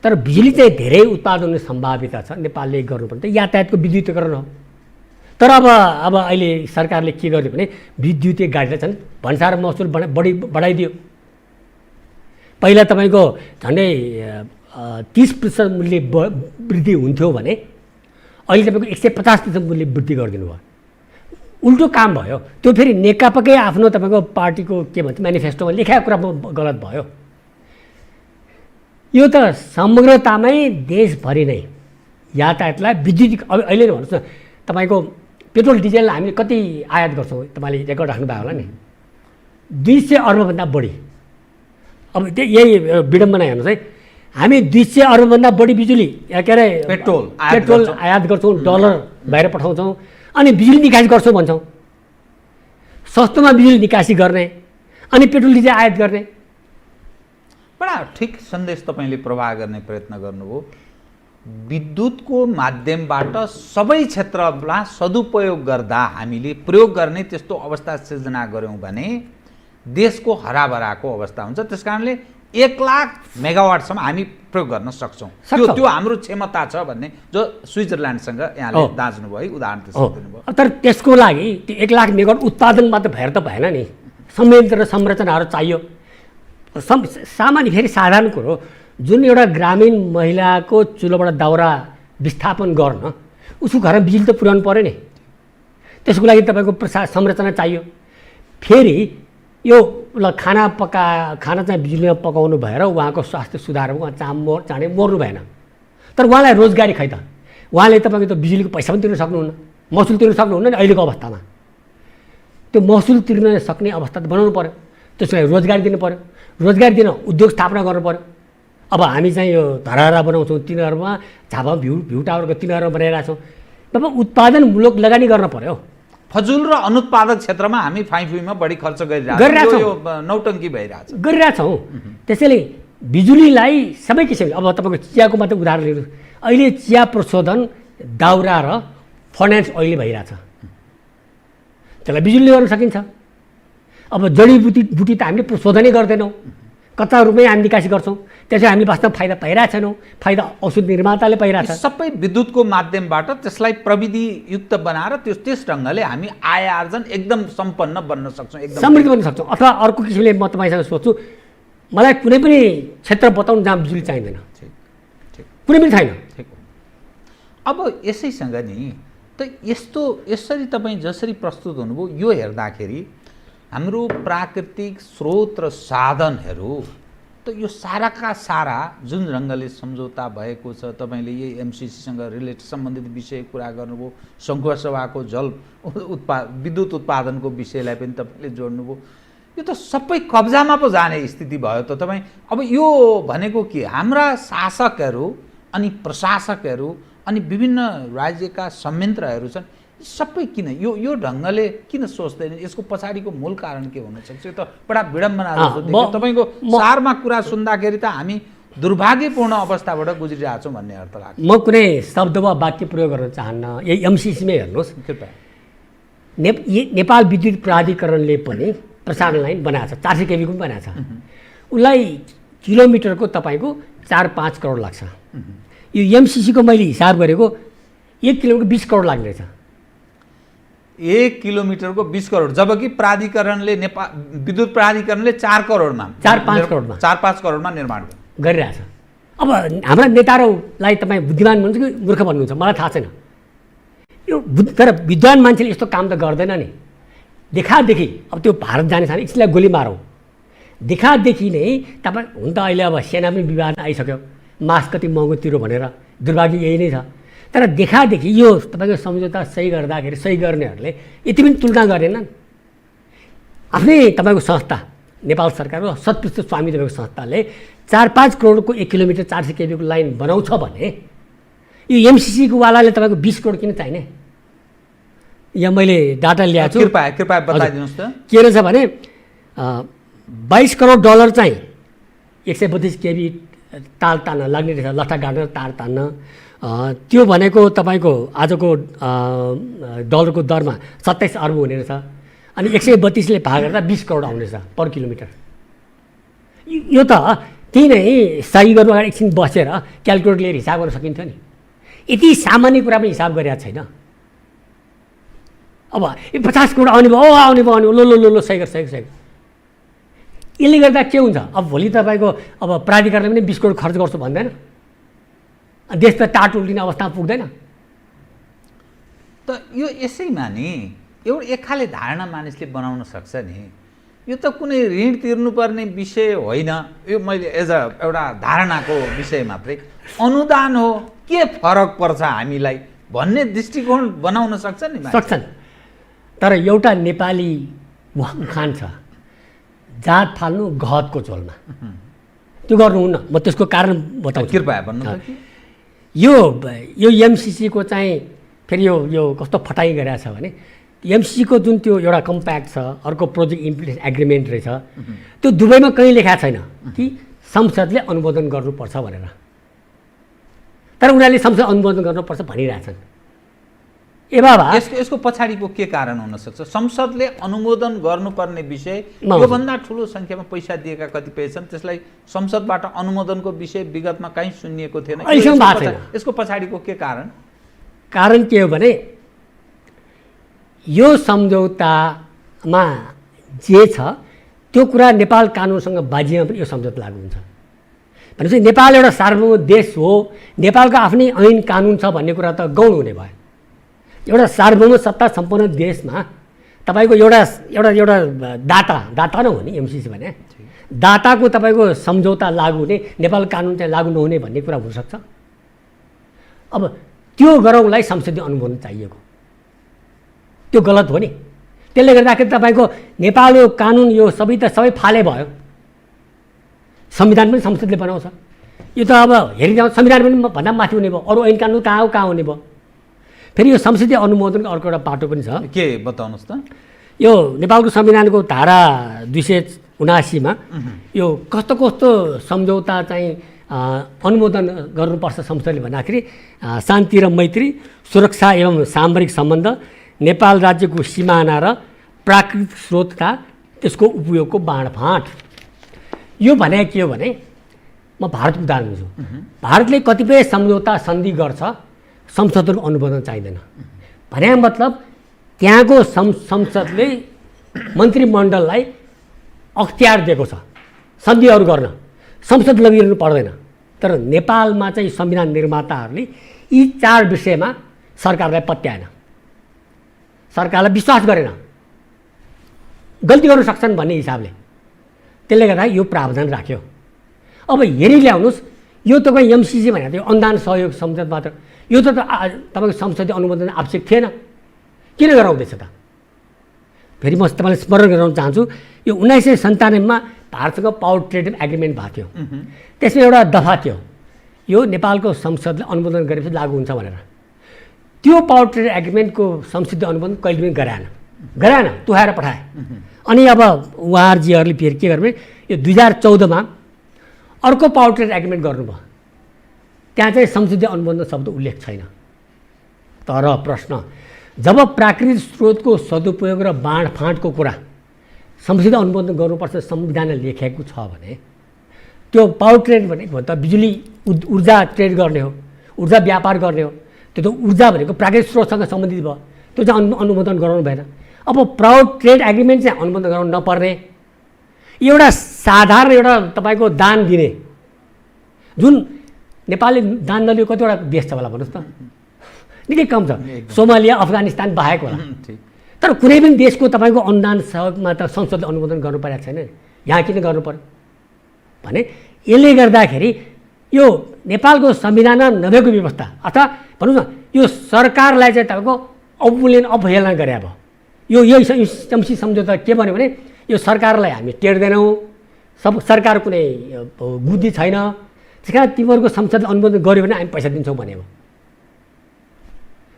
तर बिजुली चाहिँ धेरै उत्पादन हुने सम्भाव्यता छ नेपालले गर्नुपर्ने यातायातको विद्युतीकरण हो तर अब अहिले सरकारले के गर्यो भने विद्युतीय गाडीलाई छन् भन्सार महसुल बढाइदियो पहिला तपाईँको झन्डै 30% मूल्य वृद्धि हुन्थ्यो भने अहिले तपाईँको 150% मूल्य वृद्धि गरिदिनु भयो उल्टो काम भयो त्यो फेरि नेकपाकै आफ्नो तपाईँको पार्टीको के भन्छ म्यानिफेस्टोमा लेखाएको कुरा गलत भयो यो त समग्रतामै देशभरि नै यातायातलाई विद्युतीय अब अहिले नै भन्नुहोस् न तपाईँको पेट्रोल डिजेल हामीले कति आयात गर्छौँ तपाईँले रेकर्ड राख्नुभयो होला नि 200 अर्बभन्दा बढी। अब यही विडम्बना हेर्नुहोस् है, हामी 200 अर्बभन्दा बढी बिजुली के अरे पेट्रोल आयात गर्छौँ, डलर बाहिर पठाउँछौँ अनि बिजुली निकासी गर्छौँ भन्छौँ। सस्तोमा बिजुली निकासी गर्ने अनि पेट्रोल डिजेल आयात गर्ने। बडा ठिक सन्देश तपाईँले प्रवाह गर्ने प्रयत्न गर्नुभयो। विद्युतको माध्यमबाट सबै क्षेत्रमा सदुपयोग गर्दा हामीले प्रयोग गर्ने त्यस्तो अवस्था सिर्जना गऱ्यौँ भने देशको हराभराको अवस्था हुन्छ। त्यस कारणले 1 लाख मेगावाटसम्म हामी प्रयोग गर्न सक्छौँ। त्यो हाम्रो क्षमता छ भन्ने जो स्विजरल्यान्डसँग यहाँले दाँच्नुभयो है, उदाहरण त्यसो दिनुभयो। तर त्यसको लागि त्यो 1 लाख मेगावाट उत्पादन मात्र भएर त भएन नि, संयन्त्र र संरचनाहरू चाहियो। सामान्य फेरि साधारण कुरो, जुन एउटा ग्रामीण महिलाको चुलोबाट दाउरा विस्थापन गर्न उसको घरमा बिजुली त पुर्याउनु पऱ्यो नि। त्यसको लागि तपाईँको संरचना चाहियो। फेरि यो खाना चाहिँ बिजुलीमा पकाउनु भएर उहाँको स्वास्थ्य सुधार भयो, चाँडै मर्नु भएन। तर उहाँलाई रोजगारी खै त, उहाँले तपाईँको त बिजुलीको पैसा पनि तिर्न सक्नुहुन्न, महसुल तिर्न सक्नुहुन्न नि। अहिलेको अवस्थामा त्यो महसुल तिर्न सक्ने अवस्था त बनाउनु पऱ्यो। त्यसको लागि रोजगारी दिनु पऱ्यो। रोजगारी दिन उद्योग स्थापना गर्नु पऱ्यो। अब हामी चाहिँ यो धराहरा बनाउँछौँ, तिनीहरूमा झापा भ्यू टावरको तिनीहरूमा बनाइरहेछौँ। तब उत्पादनमूलक लगानी गर्न पऱ्यो। फजुल र अनुत्पादक क्षेत्रमा हामी फाइफुईमा बढी खर्च गरिरहेछौँ, यो नौटङ्की गरिरहेछौँ। त्यसैले बिजुलीलाई सबै किसिमले, अब तपाईँको चियाको मात्रै उदाहरण लिनु, अहिले चिया प्रशोधन दाउरा र फर्नेस अहिले भइरहेछ, त्यसलाई बिजुलीले गर्न सकिन्छ। अब जडीबुटी त हामीले प्रशोधनै गर्दैनौँ, कच्चा रूपमै हामी निकासी गर्छौँ। त्यसै हामीले वास्तवमा फाइदा पाइरहेको छैनौँ, फाइदा औषध निर्माताले पाइरहेछ। सबै विद्युतको माध्यमबाट त्यसलाई प्रविधियुक्त बनाएर त्यस ढङ्गले हामी आय आर्जन एकदम सम्पन्न बन्न सक्छौँ, एकदम समृद्ध बन्न सक्छौँ। अथवा अर्को किसिमले म तपाईँसँग सोध्छु, मलाई कुनै पनि क्षेत्र बताउनु जहाँ बिजुली चाहिँदैन, कुनै पनि छैन। अब यसैसँग नि त यसरी तपाईँ जसरी प्रस्तुत हुनुभयो, यो हेर्दाखेरि हाम्रो प्राकृतिक स्रोत र साधनहरू त यो साराका सारा जुन ढङ्गले सम्झौता भएको छ, तपाईँले यही एमसिसीसँग सम्बन्धित विषय कुरा गर्नुभयो, सङ्घीय सभाको विद्युत उत्पादनको विषयलाई पनि तपाईँले जोड्नुभयो। यो त सबै कब्जामा पो जाने स्थिति भयो त। तपाईँ अब यो भनेको के, हाम्रा शासकहरू अनि प्रशासकहरू अनि विभिन्न राज्यका संयन्त्रहरू छन्, सबै किन यो ढङ्गले किन सोच्दैन? यसको पछाडिको मूल कारण के हुनसक्छ? यो त बडा विडम्बना जस्तो देखियो। तपाईँको सारमा कुरा सुन्दाखेरि त हामी दुर्भाग्यपूर्ण अवस्थाबाट गुज्रिरहेछौँ भन्ने अर्थ लाग्छ। म कुनै शब्द वा वाक्य प्रयोग गर्न चाहन्न, यही एमसिसीमै हेर्नुहोस्। नेपाल विद्युत प्राधिकरणले पनि प्रसारण लाइन बनाएको छ, 400 केबीको पनि बनाएको छ। उसलाई किलोमिटरको तपाईँको 4-5 करोड लाग्छ। यो एमसिसीको मैले हिसाब गरेको 1 किलोमिटर 20 करोड लाग्ने रहेछ। 1 किलोमिटरको 20 करोड, जबकि प्राधिकरणले विद्युत प्राधिकरणले 4 करोडमा 4-5 करोडमा निर्माण गरिरहेछ। अब हाम्रा नेताहरूलाई तपाईँ बुद्धिमान भन्नुहुन्छ कि मूर्ख भन्नुहुन्छ मलाई थाहा छैन। यो तर विद्वान मान्छेले यस्तो काम त गर्दैन नि। देखादेखि अब त्यो भारत जाने छ भने यसलाई गोली मारौँ, देखादेखि नै तपाईँ हुन त अहिले अब सेना पनि विवाद आइसक्यो, मास कति महँगो तिरो भनेर, दुर्भाग्य यही नै छ। तर देखादेखि यो तपाईँको सम्झौता सही गर्दाखेरि सही गर्नेहरूले यति पनि तुलना गरेनन्। आफ्नै तपाईँको संस्था नेपाल सरकारको शतपृष्ठ स्वामी तपाईँको संस्थाले 4-5 करोडको 1 किलोमिटर 400 केबीको लाइन बनाउँछ भने यो एमसिसीको वालाले तपाईँको 20 करोड किन चाहिने? यहाँ मैले डाटा ल्याएको छु, कृपया बताइदिनुहोस् त। के रहेछ भने 22 करोड डलर चाहिँ 132 केबी तार तान्न लाग्ने रहेछ, लट्ठा गाडेर तार तान्न। त्यो भनेको तपाईँको आजको डलरको दरमा 27 अर्ब हुने रहेछ। अनि 132ले भाग गर्दा 20 करोड आउने रहेछ पर किलोमिटर। यो त त्यही नै सही गर्नु अगाडि एकछिन बसेर क्यालकुलेटर लिएर हिसाब गर्न सकिन्थ्यो नि। यति सामान्य कुरा पनि हिसाब गरिरहेको छैन। अब 50 करोड आउने भयो, आउने लो सही गर। यसले गर्दा के हुन्छ? अब भोलि तपाईँको अब प्राधिकरणले पनि 20 करोड खर्च गर्छु भन्दैन, देश त टाट उल्टिने अवस्थामा पुग्दैन। त यो यसैमा नि एउटा एक खाले धारणा मानिसले बनाउन सक्छ नि, यो त कुनै ऋण तिर्नुपर्ने विषय होइन, यो मैले एज एउटा धारणाको विषय मात्रै। अनुदान हो, के फरक पर्छ हामीलाई? भन्ने दृष्टिकोण बनाउन सक्छ नि मान्छे। सक्छन्, तर एउटा नेपाली उखान छ, जात फाल्नु गहतको झोलमा। त्यो गर्नुहुन्न। म त्यसको कारण बताउँछु, कृपया भन्नु त कि यो एमसिसीको चाहिँ फेरि यो कस्तो फटाइ गरेको छ भने एमसिसीको जुन त्यो एउटा कम्प्याक्ट छ, अर्को प्रोजेक्ट इम्प्लिमेन्टेसन एग्रिमेन्ट रहेछ, त्यो दुवैमा कहीँ लेखा छैन कि संसदले अनुमोदन गर्नुपर्छ भनेर। तर उनीहरूले संसद अनुमोदन गर्नुपर्छ भनिरहेछन्। ए बाबा, यसको पछाडिको के कारण हुनसक्छ? संसदले अनुमोदन गर्नुपर्ने विषय, योभन्दा ठुलो सङ्ख्यामा पैसा दिएका कतिपय छन्, त्यसलाई संसदबाट अनुमोदनको विषय विगतमा कहीँ सुनिएको थिएन। यसको पछाडिको के कारण? कारण के हो भने यो सम्झौतामा जे छ त्यो कुरा नेपाल कानुनसँग बाजिएमा पनि यो सम्झौता लागू हुन्छ। भनेपछि नेपाल एउटा सार्वभौम देश हो, नेपालको आफ्नै ऐन कानुन छ भन्ने कुरा त गौण हुने भयो। एउटा सार्वभौम सत्ता सम्पन्न देशमा तपाईँको एउटा दाता नै हो नि एमसिसी भने, दाताको तपाईँको सम्झौता लागू हुने, नेपाल कानुन चाहिँ लागू नहुने भन्ने कुरा हुनसक्छ। अब त्यो गरौँलाई संसदीय अनुमोदन चाहिएको, त्यो गलत हो नि। त्यसले गर्दाखेरि तपाईँको नेपालको कानुन यो सबै फाले भयो। संविधान पनि संसदले बनाउँछ। यो त अब हेरिरहन्छ, संविधान पनि भन्दा माथि हुने भयो, अरू ऐन कानुन कहाँ हुने भयो। फेरि यो संसदीय अनुमोदनको अर्को एउटा बाटो पनि छ। के बताउनुहोस् त? यो नेपालको संविधानको धारा 279मा यो कस्तो सम्झौता चाहिँ अनुमोदन गर्नुपर्छ संसदले भन्दाखेरि शान्ति र मैत्री, सुरक्षा एवं सामरिक सम्बन्ध, नेपाल राज्यको सिमाना र प्राकृतिक स्रोत तथा त्यसको उपयोगको बाँडफाँट। यो भने के हो भने, म भारतको उदाहरण दिन्छु। भारतले कतिपय सम्झौता सन्धि गर्छ, संसदको अनुमोदन चाहिँदैन भने मतलब त्यहाँको संसदले मन्त्रीमण्डललाई अख्तियार दिएको छ सन्धिहरू गर्न, संसद लगिरहनु पर्दैन। तर नेपालमा चाहिँ संविधान निर्माताहरूले यी 4 विषयमा सरकारलाई पत्याएन, सरकारलाई विश्वास गरेन, गल्ती गर्न सक्छन् भन्ने हिसाबले। त्यसले गर्दा यो प्रावधान राख्यो। अब हेरि ल्याउनुहोस्, यो तपाईँ एमसिसी भनेको थियो अनुदान सहयोग संसद मात्र, यो त तपाईँको संसदीय अनुमोदन आवश्यक थिएन, किन गराउँदैछ त? फेरि म तपाईँलाई स्मरण गराउन चाहन्छु, यो 1997मा भारतसँग पावर ट्रेड एग्रिमेन्ट भएको थियो। त्यसमा एउटा दफा थियो, यो नेपालको संसदले अनुमोदन गरेपछि लागू हुन्छ भनेर। त्यो पावर ट्रेड एग्रिमेन्टको संसदीय अनुमोदन कहिले पनि गराएन, तुहाएर पठाए। अनि अब उहाँहरूजीहरूले फेरि के गर्नु, यो 2014मा अर्को पावर ट्रेड एग्रिमेन्ट गर्नुभयो, त्यहाँ चाहिँ संसदीय अनुमोदन शब्द उल्लेख छैन। तर प्रश्न, जब प्राकृतिक स्रोतको सदुपयोग र बाँडफाँडको कुरा संसदीय अनुमोदन गर्नुपर्छ संविधानले लेखेको छ भने, त्यो पावर ट्रेड भनेको त बिजुली ऊर्जा ट्रेड गर्ने हो, ऊर्जा व्यापार गर्ने हो, त्यो त ऊर्जा भनेको प्राकृतिक स्रोतसँग सम्बन्धित भयो, त्यो चाहिँ अनुमोदन गराउनु भएन। अब पावर ट्रेड एग्रिमेन्ट चाहिँ अनुमोदन गराउनु नपर्ने, एउटा साधारण एउटा तपाईँको दान दिने, जुन नेपालले दान नलियो कतिवटा देश छ होला भन्नुहोस् त, निकै कम छ, सोमालिया अफगानिस्तान बाहेक होला। तर कुनै पनि देशको तपाईँको अनुदान सहयोगमा त संसदले अनुमोदन गर्नु परेको छैन, यहाँ किन गर्नु पर्यो भने यसले गर्दाखेरि यो नेपालको संविधानमा नभएको व्यवस्था अथवा भनौँ न यो सरकारलाई चाहिँ तपाईँको अवहेलना गरे भयो। यही एमसिसी सम्झौता के भन्यो भने यो सरकारलाई हामी टेर्दैनौँ, सरकार कुनै बुद्धि छैन, त्यस कारण तिमीहरूको संसदले अनुमोदन गर्यो भने हामी पैसा दिन्छौँ भन्यो।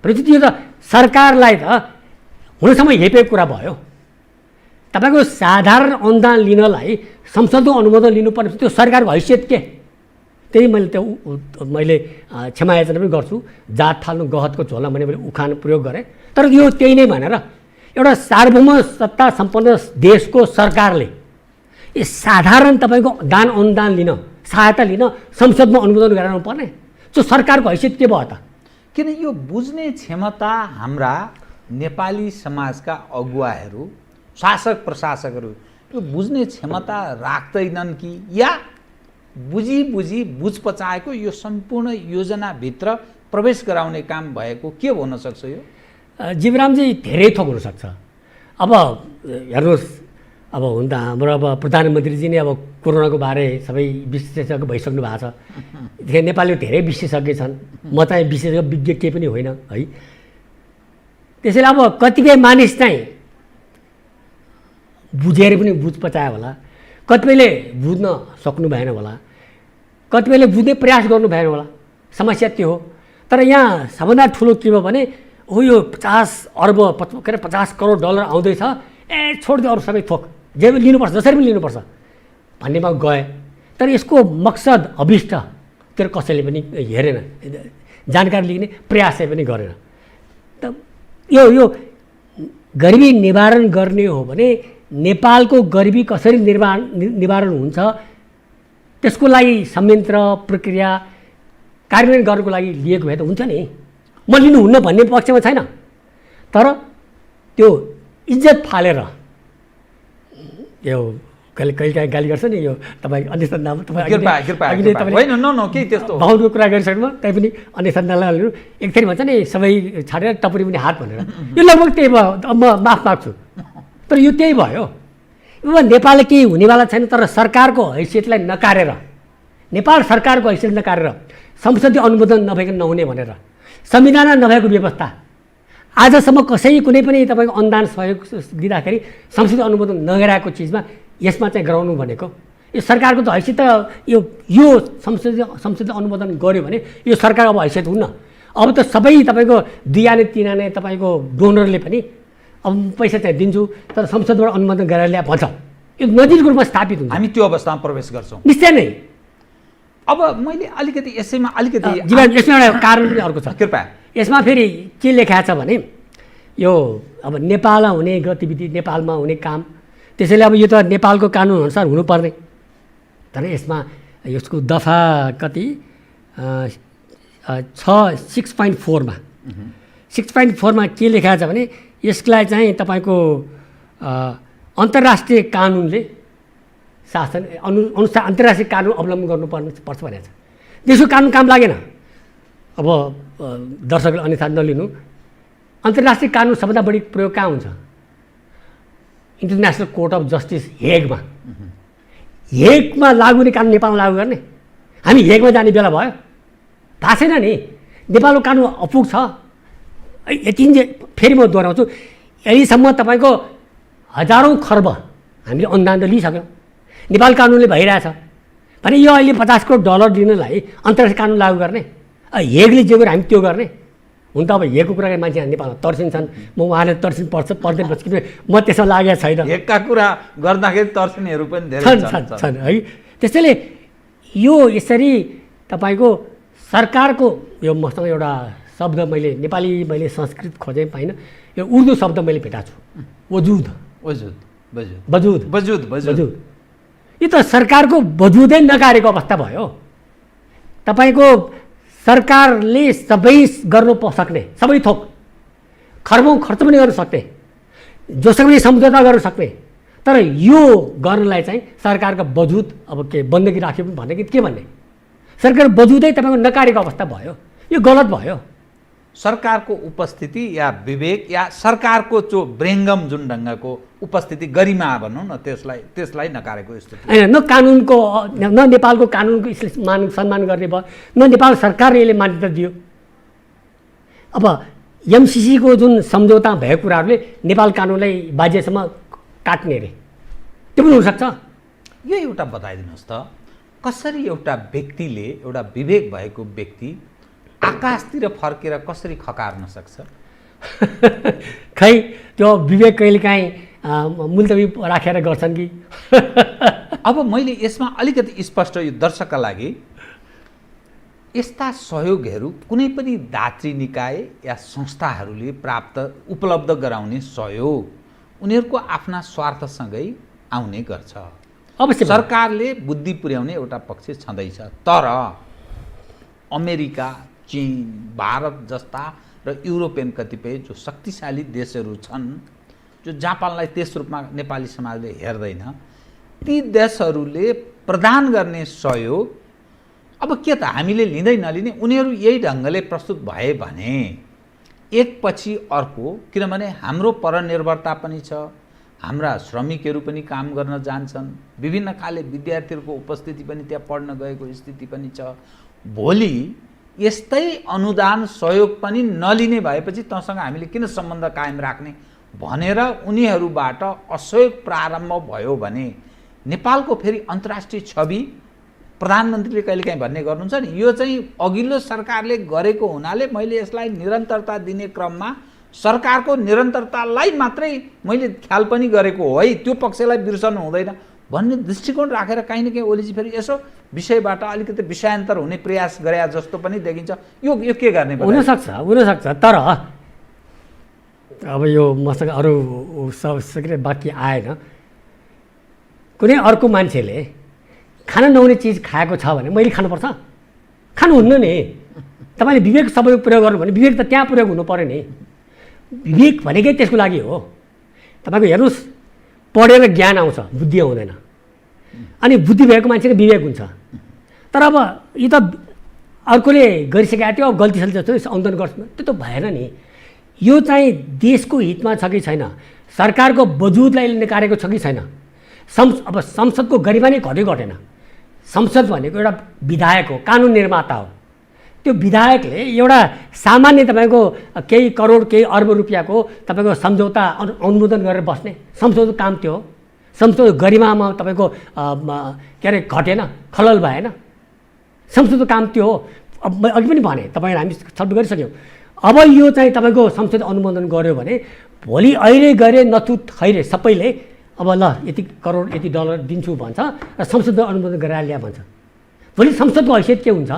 भनेपछि त्यो त सरकारलाई त हुनसम्म हेपेको कुरा भयो। तपाईँको साधारण अनुदान लिनलाई संसदको अनुमोदन लिनुपर्ने त्यो सरकारको हैसियत के? त्यही मैले क्षमा याचना पनि गर्छु, जात फाल्नु गहतको झोला भने मैले उखान प्रयोग गरेँ। तर यो त्यही नै भनेर एउटा सार्वभौम सत्ता सम्पन्न देशको सरकारले यो साधारण तपाईँको दान अनुदान लिन, सहायता लिन संसदमा अनुमोदन गराउनु पर्ने, त्यो सरकारको हैसियत के भयो त? किन यो बुझ्ने क्षमता हाम्रा नेपाली समाजका अगुवाहरू, शासक प्रशासकहरू यो बुझ्ने क्षमता राख्दैनन् कि या बुझ पचाएको यो सम्पूर्ण योजनाभित्र प्रवेश गराउने काम भएको के हुन सक्छ? यो जीवरामजी धेरै थोक हुनसक्छ। अब हेर्नुहोस्, अब हुन त हाम्रो अब प्रधानमन्त्रीजी नै अब कोरोनाको बारे सबै विशेषज्ञ भइसक्नु भएको छ। त्यहाँ नेपालीले धेरै विशेषज्ञ छन्, म चाहिँ विशेषज्ञ विज्ञ केही पनि होइन है। त्यसैले अब कतिपय मानिस चाहिँ बुझेर पनि बुझ पचायो होला, कतिपयले बुझ्न सक्नु भएन होला, कतिपयले बुझ्ने प्रयास गर्नु भएन होला, समस्या त्यो हो। तर यहाँ सबभन्दा ठुलो के भयो भने हो यो 50 अर्ब के अरे 50 करोड डलर आउँदैछ, छोडिदियो अरू सबै थोक जे पनि लिनुपर्छ जसरी पनि लिनुपर्छ भन्नेमा गए। तर यसको मकसद अभिष्ट त्यो कसैले पनि हेरेन, जानकारी लिने प्रयास पनि गरेन। त यो गरिबी निवारण गर्ने हो भने नेपालको गरिबी कसरी निवारण हुन्छ त्यसको लागि संयन्त्र प्रक्रिया कार्यान्वयन गर्नको लागि लिएको भए त हुन्छ नि। म लिनुहुन्न भन्ने पक्षमा छैन, तर त्यो इज्जत फालेर यो कहिले गाली गर्छ नि, यो तपाईँ अन्य सन्धान बाहुनको कुरा गरिसक्नु त्यही पनि अन्य सन्धानहरू एकचोटि भन्छ नि सबै छाडेर टपरी पनि हात भनेर, यो लगभग त्यही भयो। म माफ माग्छु, तर यो त्यही भयो। अब नेपालले केही हुनेवाला छैन, तर सरकारको हैसियतलाई नकारेर, नेपाल सरकारको हैसियत नकारेर, संसदीय अनुमोदन नभइकन नहुने भनेर, संविधान नभएको व्यवस्था, आजसम्म कसै कुनै पनि तपाईँको अनुदान सहयोग दिँदाखेरि संसदीय अनुमोदन नगराएको चिजमा यसमा चाहिँ गराउनु भनेको यो सरकारको त हैसियत त यो संसदीय अनुमोदन गर्यो भने यो सरकार अब हैसियत हुन्न। अब त सबै तपाईँको 2 आने 3 आने तपाईँको डोनरले पनि अब पैसा चाहिँ दिन्छु तर संसदबाट अनुमोदन गराएर ल्या भन्छ, यो नजिकको रूपमा स्थापित हुन्छ। हामी त्यो अवस्थामा प्रवेश गर्छौँ निश्चय नै। अब मैले अलिकति यसैमा अलिकति यसमा एउटा कारण पनि अर्को छ, कृपया। यसमा फेरि के लेखाएको छ भने यो अब नेपालमा हुने गतिविधि, नेपालमा हुने काम, त्यसैले अब यो त नेपालको कानुन अनुसार हुनुपर्ने। तर यसमा यसको दफा कति 6.4 मा 6.4 मा के लेखाएको छ भने यसलाई चाहिँ तपाईँको अन्तर्राष्ट्रिय कानुनले शासन अनुसार अन्तर्राष्ट्रिय कानुन अवलम्बन गर्नुपर्छ भनेको छ। त्यसको कानुन काम लागेन। अब दर्शकले अन्यथा नलिनु, अन्तर्राष्ट्रिय कानुन सबभन्दा बढी प्रयोग कहाँ हुन्छ? इन्टरनेसनल कोर्ट अफ जस्टिस हेगमा। हेगमा लागु हुने कानुन नेपालमा लागु गर्ने? हामी हेगमा जाने बेला भयो? थाहा छैन नि, नेपालको कानुन अपुग छ। यति फेरि म दोहोऱ्याउँछु, यहीसम्म तपाईँको हजारौँ खर्ब हामीले अनुदान त लिइसक्यौँ, नेपाल कानुनले भइरहेछ भने यो अहिले 50 करोड डलर दिनलाई अन्तर्राष्ट्रिय कानुन लागु गर्ने? हेगले जे गर्यो हामी त्यो गर्ने? हुन त अब हेगको कुरा गर्ने मान्छे नेपालमा तर्सिन्छन्, म उहाँले तर्सिन पर्दैन किनभने म त्यसमा लागेको छैन। हेगका कुरा गर्दाखेरि तर्सिनेहरू पनि धेरै छन् है। त्यसैले यो यसरी तपाईँको सरकारको यो मसँग एउटा शब्द मैले संस्कृत खोजेँ पाइनँ, यो उर्दू शब्द मैले भेटाएको छु, वजुद। यो त सरकारको वजुदै नकारेको अवस्था भयो। तपाईँको सरकारले सबै गर्न सक्ने, सबै थोक खर्बौँ खर्च पनि गर्न सक्ने, जोसँग पनि सम्झौता गर्न सक्ने, तर यो गर्नलाई चाहिँ सरकारको वजुद अब के बन्दगी राख्यो भने के भन्ने? सरकार वजुदै तपाईँको नकारेको अवस्था भयो, यो गलत भयो। सरकारको उपस्थिति या विवेक या सरकारको ब्रेङ्गम जुन ढङ्गको उपस्थिति गरिमा भनौँ न त्यसलाई नकारेको स्थिति होइन। न कानुनको न नेपालको कानुनको सम्मान गर्ने भयो, न नेपाल सरकारले यसले मान्यता दियो। अब एमसिसीको जुन सम्झौता भएको कुराहरूले नेपाल कानुनलाई बाध्यसम्म काट्ने अरे, त्यो पनि हुनसक्छ। यो एउटा बताइदिनुहोस् त, कसरी एउटा व्यक्तिले, एउटा विवेक भएको व्यक्ति आकाशतिर फर्केर कसरी खकार्न सक्छ? खै त्यो विवेक कहिलेकाहीँ मुल्तवी राखेर गर्छन् कि? अब मैले यसमा अलिकति स्पष्ट यो दर्शकका लागि, यस्ता सहयोगहरू कुनै पनि दात्री निकाय या संस्थाहरूले उपलब्ध गराउने सहयोग उनीहरूको आफ्ना स्वार्थसँगै आउने गर्छ। अवश्य सरकारले बुद्धि पुर्याउने एउटा पक्ष छँदैछ, तर अमेरिका, चीन, भारत जस्ता र युरोपियन कतिपय जो शक्तिशाली देशहरू छन्, जो जापानलाई त्यस रूपमा नेपाली समाजले हेर्दैन, ती देशहरूले प्रदान गर्ने सहयोग अब के त हामीले लिँदै नलिने, उनीहरू यही ढङ्गले प्रस्तुत भए भने एकपछि अर्को, किनभने हाम्रो परनिर्भरता पनि छ, हाम्रा श्रमिकहरू पनि काम गर्न जान्छन्, विभिन्न खाले विद्यार्थीहरूको उपस्थिति पनि त्यहाँ पढ्न गएको स्थिति पनि छ। भोलि यस्तै अनुदान सहयोग पनि नलिने भएपछि तँसँग हामीले किन सम्बन्ध कायम राख्ने भनेर उनीहरूबाट असहयोग प्रारम्भ भयो भने नेपालको फेरि अन्तर्राष्ट्रिय छवि प्रधानमन्त्रीले कहिलेकाहीँ भन्ने गर्नुहुन्छ नि, यो चाहिँ अघिल्लो सरकारले गरेको हुनाले मैले यसलाई निरन्तरता दिने क्रममा सरकारको निरन्तरतालाई मात्रै मैले ख्याल पनि गरेको हो है, त्यो पक्षलाई बिर्सनु हुँदैन भन्ने दृष्टिकोण राखेर काहीँ न काहीँ ओलीजी फेरि यसो विषयबाट अलिकति विषयान्तर हुने प्रयास गरे जस्तो पनि देखिन्छ। यो के गर्ने? हुनसक्छ तर अब यो मसँग अरू सब बाँकी आएन। कुनै अर्को मान्छेले खान नहुने चिज खाएको छ भने मैले खानुपर्छ? खानुहुन्न नि। तपाईँले विवेक सबै प्रयोग गर्नु भने विवेक त त्यहाँ प्रयोग हुनु पऱ्यो नि। विवेक भनेकै त्यसको लागि हो। तपाईँको हेर्नुहोस्, पढेर ज्ञान आउँछ, बुद्धि आउँदैन। अनि बुद्धि भएको मान्छेको विवेक हुन्छ। तर अब यो त अर्कोले गरिसकेको थियो, अब गल्ती सल्ती जस्तो आउँदैन गर्छ, त्यो त भएन नि। यो चाहिँ देशको हितमा छ कि छैन, सरकारको वजुदलाई निकालेको छ कि छैन। अब संसदको गरिमा नै घटेन। संसद भनेको एउटा विधायक हो, कानुन निर्माता हो। त्यो विधायकले एउटा सामान्य तपाईँको केही करोड केही अर्ब रुपियाँको तपाईँको सम्झौता अनुमोदन गरेर बस्ने संसदको काम त्यो हो। संसदको गरिमामा तपाईँको के अरे घटेन, खलल भएन, संसदको काम त्यो हो। अब अघि पनि भने तपाईँ हामी छलफल गरिसक्यौँ। अब यो चाहिँ तपाईँको संसद अनुमोदन गर्यो भने भोलि अहिले गरे नथु खैरे सबैले अब ल यति करोड यति डलर दिन्छु भन्छ र संसदमा अनुमोदन गरेर ल्या भन्छ। भोलि संसदको हैसियत के हुन्छ?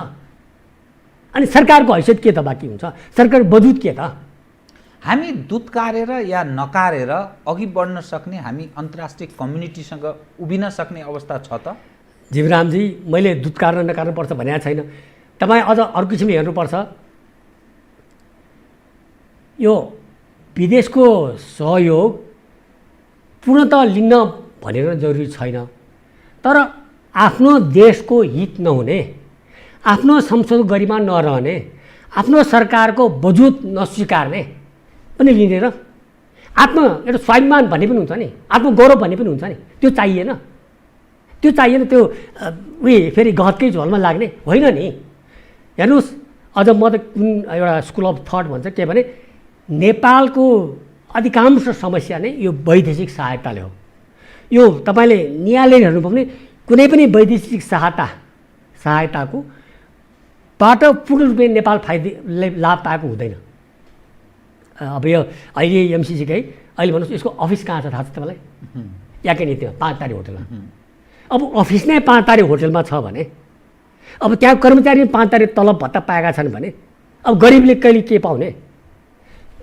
अनि सरकारको हैसियत के त बाँकी हुन्छ? सरकारको वजुद के त? हामी दुत्कारेर या नकारेर अघि बढ्न सक्ने, हामी अन्तर्राष्ट्रिय कम्युनिटीसँग उभिन सक्ने अवस्था छ त? जीवरामजी, मैले दुत्कार्न नकार्नुपर्छ भनेको छैन। तपाईँ अझ अर्को किसिमले हेर्नुपर्छ। यो विदेशको सहयोग पूर्णतः लिन भनेर जरुरी छैन, तर आफ्नो देशको हित नहुने, आफ्नो संसदको गरिमा नरहने, आफ्नो सरकारको वजुद नस्वीकार्ने पनि लिनेर एउटा स्वाभिमान भन्ने पनि हुन्छ नि, आत्मगौरव भन्ने पनि हुन्छ नि, त्यो चाहिएन। त्यो फेरि गहतकै झोलमा लाग्ने होइन नि। हेर्नुहोस्, अझ म त कुन एउटा स्कुल अफ थट भन्छ के भने नेपालको अधिकांश समस्या नै यो वैदेशिक सहायताले हो। यो तपाईँले नियाले हेर्नुभयो भने कुनै पनि वैदेशिक सहायताको बाट पूर्ण रूपले नेपाल लाभ पाएको हुँदैन। अब यो अहिले एमसिसीकै अहिले भन्नुहोस् यसको अफिस कहाँ छ थाहा छ तपाईँलाई? याकै नीतिमा 5 तारे होटलमा। अब अफिस नै 5 तारे होटलमा छ भने अब त्यहाँ कर्मचारी 5 तारे तलब भत्ता पाएका छन् भने अब गरिबले कहिले के पाउने?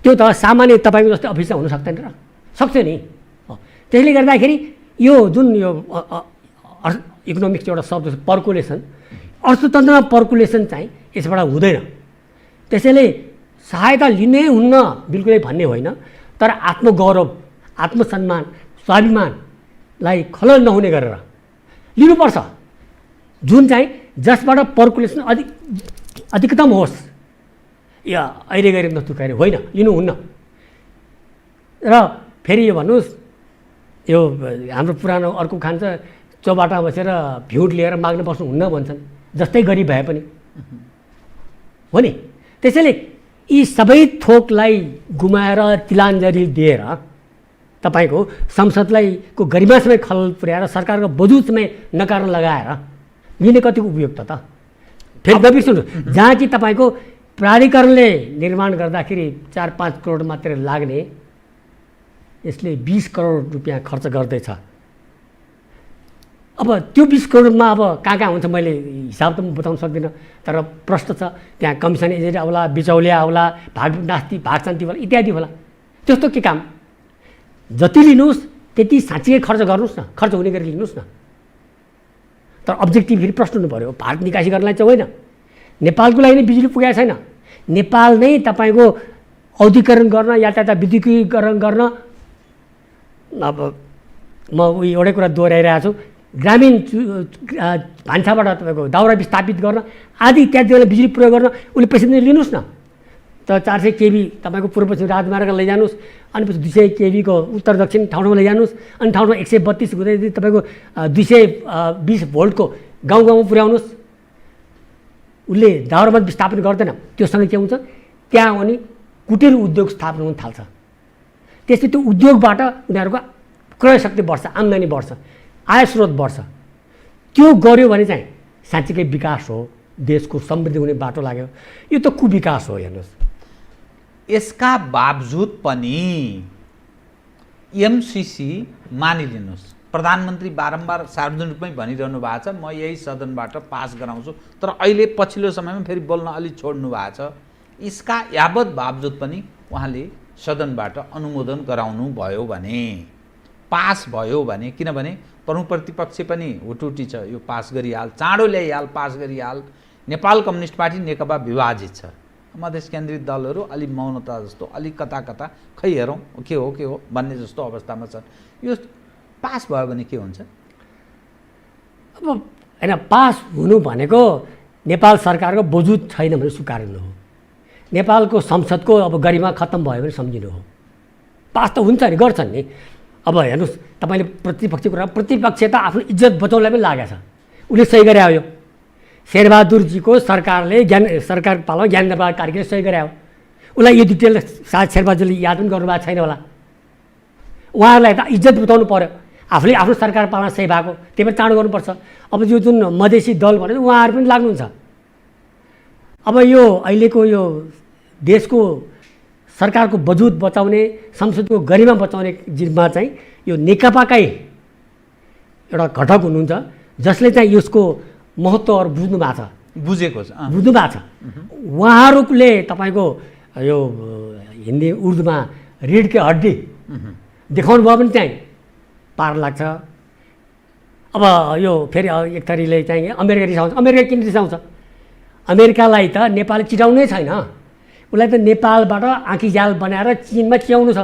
त्यो त सामान्य तपाईँको जस्तै अफिसमा हुन सक्दैन र? सक्छ नि। त्यसले गर्दाखेरि यो जुन यो इकोनोमिक्स एउटा शब्द छ पर्कुलेसन, अर्थतन्त्रमा पर्कुलेसन चाहिँ यसबाट हुँदैन। त्यसैले सहायता लिनै हुन्न बिल्कुलै भन्ने होइन, तर आत्मगौरव, आत्मसम्मान, स्वाभिमानलाई खलल नहुने गरेर लिनुपर्छ। जुन चाहिँ जसबाट पर्कुलेसन अधिकतम होस्, या अहिले गएर नथुकाएर होइन, लिनुहुन्न। र फेरि यो भन्नुहोस्, यो हाम्रो पुरानो अर्को खान्छ चौबाटा बसेर भिउट लिएर माग्न बस्नुहुन्न भन्छन्, जस्तै गरिब भए पनि हो नि। त्यसैले यी सबै थोकलाई गुमाएर तिलाञ्जली दिएर तपाईँको संसदलाई को गरिमा समय खलल पुर्याएर सरकारको वजुद समय नकार्न लगाएर लिने कतिको उपयुक्त त? फेरि नबिर्सनु, जहाँ कि तपाईँको प्राधिकरणले निर्माण गर्दाखेरि 4-5 करोड मात्रै लाग्ने, यसले 20 करोड रुपियाँ खर्च गर्दैछ। अब त्यो 20 करोडमा अब कहाँ हुन्छ मैले हिसाब त म बताउन सक्दिनँ, तर प्रश्न छ त्यहाँ कमिसन एजेन्ट आउला, बिचौलिया आउला, भागशान्ति होला इत्यादि होला। त्यस्तो के काम? जति लिनुहोस् त्यति साँच्चै खर्च गर्नुहोस् न, खर्च हुने गरी लिनुहोस् न। तर अब्जेक्टिभ फेरि प्रश्न हुनु पऱ्यो, भारत निकासी गर्नलाई चाहिँ होइन। नेपालको लागि नै बिजुली पुगेको छैन। नेपाल नै तपाईँको औद्योगिकरण गर्न, यातायात विद्युतीकरण गर्न, अब म एउटै कुरा दोहोऱ्याइरहेको छु, ग्रामीण भान्साबाट तपाईँको दाउरा विस्थापित गर्न आदि इत्यादि बिजुली प्रयोग गर्न उसले पैसा लिनुहोस् न। तर त 400 केबी तपाईँको पूर्व पश्चिम राजमार्ग लैजानुहोस्, अनि पछि 200 केबीको उत्तर दक्षिण ठाउँमा लैजानुहोस्, अनि ठाउँमा 132 हुँदै तपाईँको 220 भोल्टको गाउँ गाउँमा पुर्याउनुहोस्। उसले दाउरामा विस्थापन गर्दैन। त्योसँग के हुन्छ, त्यहाँ अनि कुटीर उद्योग स्थापना हुन थाल्छ। त्यसपछि त्यो उद्योगबाट उनीहरूको क्रय शक्ति बढ्छ, आम्दानी बढ्छ, आय स्रोत बढ्छ। त्यो गर्यो भने चाहिँ साँच्चीकै विकास हो, देशको समृद्धि हुने बाटो लाग्यो। यो त कुविकास हो। हेर्नुहोस्, यसका बावजुद पनि एमसिसी मानिलिनुहोस्, प्रधानमन्त्री बारम्बार सार्वजनिक रूपमै भनिरहनु भएको छ, म यही सदनबाट पास गराउँछु, तर अहिले पछिल्लो समयमा फेरि बोल्न अलि छोड्नु भएको छ। यसका यावत बावजुद पनि उहाँले सदनबाट अनुमोदन गराउनु भयो भने, पास भयो भने, किनभने प्रमुख प्रतिपक्ष पनि हुटुटी छ, यो पास गरिहाल, चाँडो ल्याइहाल, पास गरिहाल। नेपाल कम्युनिस्ट पार्टी नेकपा विभाजित छ, मधेस केन्द्रित दलहरू अलि मौनता जस्तो, अलि कता कता खै हेरौँ के हो भन्ने जस्तो अवस्थामा छन्। यो पास भयो भने के हुन्छ? अब होइन, पास हुनु भनेको नेपाल सरकारको वजुद छैन भने स्वीकार्नु हो। नेपालको संसदको अब गरिमा खत्तम भयो भने सम्झिनु हो। पास त हुन्छ नि, गर्छन् नि। अब हेर्नुहोस्, तपाईँले प्रतिपक्षको कुरा, प्रतिपक्ष त आफ्नो इज्जत बचाउनलाई पनि लागेको छ। उसले सही गरे हो। शेरबहादुरजीको सरकारले सरकार पालो ज्ञानेन्द्रबहादुर कार्कीले सही गरे हो। उसलाई यो डिटेल सायद शेरबहादुरले याद पनि गर्नुभएको छैन होला। उहाँहरूलाई त इज्जत बचाउनु पर्यो। आफूले आफ्नो सरकार पाल्न सही भएको, त्यही पनि चाँडो गर्नुपर्छ। अब यो जुन मधेसी दल भनेर उहाँहरू पनि लाग्नुहुन्छ। अब यो अहिलेको यो देशको सरकारको वजुद बचाउने, संसदको गरिमा बचाउने जिम्मा चाहिँ यो नेकपाकै एउटा घटक हुनुहुन्छ, जसले चाहिँ यसको महत्त्वहरू बुझ्नु भएको छ, बुझेको छ, बुझ्नु भएको छ। उहाँहरूले तपाईँको यो हिन्दी उर्दूमा रीढ के हड्डी देखाउनु भयो भने चाहिँ पार लाग्छ। अब यो फेरि एक थरीले चाहिँ अमेरिका रिसाउँछ। अमेरिका किन रिसाउँछ? अमेरिकालाई त नेपालले चिटाउनै छैन। उसलाई त नेपालबाट आँखी जाल बनाएर चिनमा चियाउनु छ।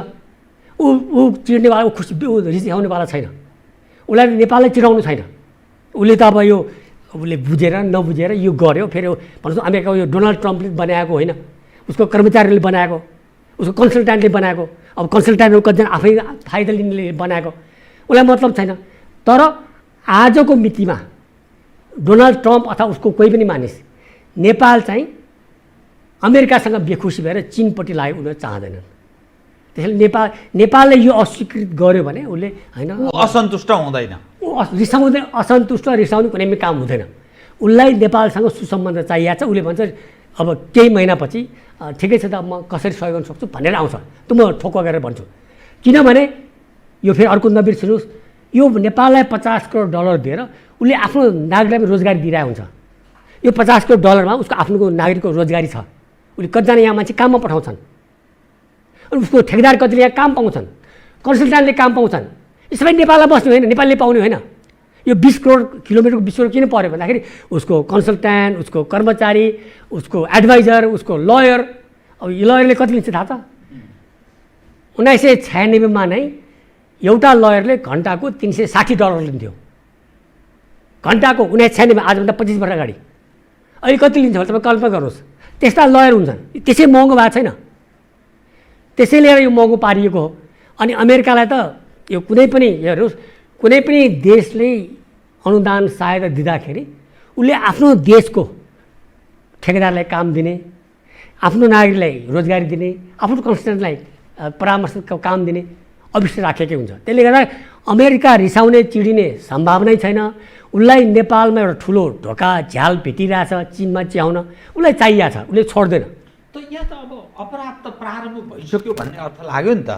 ऊ चिर्नेवाला, ऊ खुसी, ऊ रिसाउनेवाला छैन। उसलाई नेपाललाई चिराउनु छैन। उसले त अब यो उसले बुझेर नबुझेर यो गर्यो। फेरि भन्नुहोस्, अमेरिकाको यो डोनाल्ड ट्रम्पले बनाएको होइन, उसको कर्मचारीले बनाएको, उसको कन्सल्ट्यान्टले बनाएको। अब कन्सल्ट्यान्टहरू कतिजना आफै फाइदा लिनेले बनाएको, उसलाई मतलब छैन। तर आजको मितिमा डोनाल्ड ट्रम्प अथवा उसको कोही पनि मानिस नेपाल चाहिँ अमेरिकासँग बेखुसी भएर चिनपट्टि लाग्यो उनीहरू चाहँदैनन्। त्यसैले नेपालले यो अस्वीकृत गर्यो भने उसले होइन, असन्तुष्ट हुँदैन, रिसाउँदैन। असन्तुष्ट रिसाउने कुनै पनि काम हुँदैन। उसलाई नेपालसँग सुसम्बन्ध चाहिएको छ। उसले भन्छ अब केही महिनापछि ठिकै छ त, म कसरी सहयोग गर्न सक्छु भनेर आउँछ। त म ठोक्क गरेर भन्छु। किनभने यो फेरि अर्को नबिर्सिनुहोस्, यो नेपाललाई $50 करोड दिएर उसले आफ्नो नागरिकलाई रोजगारी दिइरहेको हुन्छ। यो $50 करोड उसको आफ्नो नागरिकको रोजगारी छ। उसले कतिजना यहाँ मान्छे काममा पठाउँछन्, अनि उसको ठेकेदार कतिले यहाँ काम पाउँछन्, कन्सल्ट्यान्टले काम पाउँछन्। यो सबै नेपाललाई बस्ने होइन, नेपालले पाउने होइन। यो 20 करोड किलोमिटरको 20 करोड किन पऱ्यो भन्दाखेरि उसको कन्सल्ट्यान्ट, उसको कर्मचारी, उसको एडभाइजर, उसको लयर। अब यो लयरले कति लिन्छ थाहा छ? 1996 नै एउटा लयरले घन्टाको $360 लिन्थ्यो। घन्टाको 1996, आजभन्दा 25 वर्ष अगाडि। अहिले कति लिन्छ भने तपाईँ कल्पना गर्नुहोस्। त्यस्ता लयर हुन्छन्। त्यसै महँगो भएको छैन, त्यसै लिएर यो महँगो पारिएको हो। अनि अमेरिकालाई त यो कुनै पनि हेर्नुहोस्, कुनै पनि देशले अनुदान सहायता दिँदाखेरि उसले आफ्नो देशको ठेकेदारलाई काम दिने, आफ्नो नागरिकलाई रोजगारी दिने, आफ्नो कन्सल्टेन्टलाई परामर्शको काम दिने अवश्य राखेकै हुन्छ। त्यसले गर्दा अमेरिका रिसाउने, चिडिने सम्भावनै छैन। उसलाई नेपालमा एउटा ठुलो ढोका झ्याल भेटिरहेछ, चिनमा च्याउन उसलाई चाहिएको छ, उसले छोड्दैन। त यहाँ त अब अपराध त प्रारम्भ भइसक्यो भन्ने अर्थ लाग्यो नि त।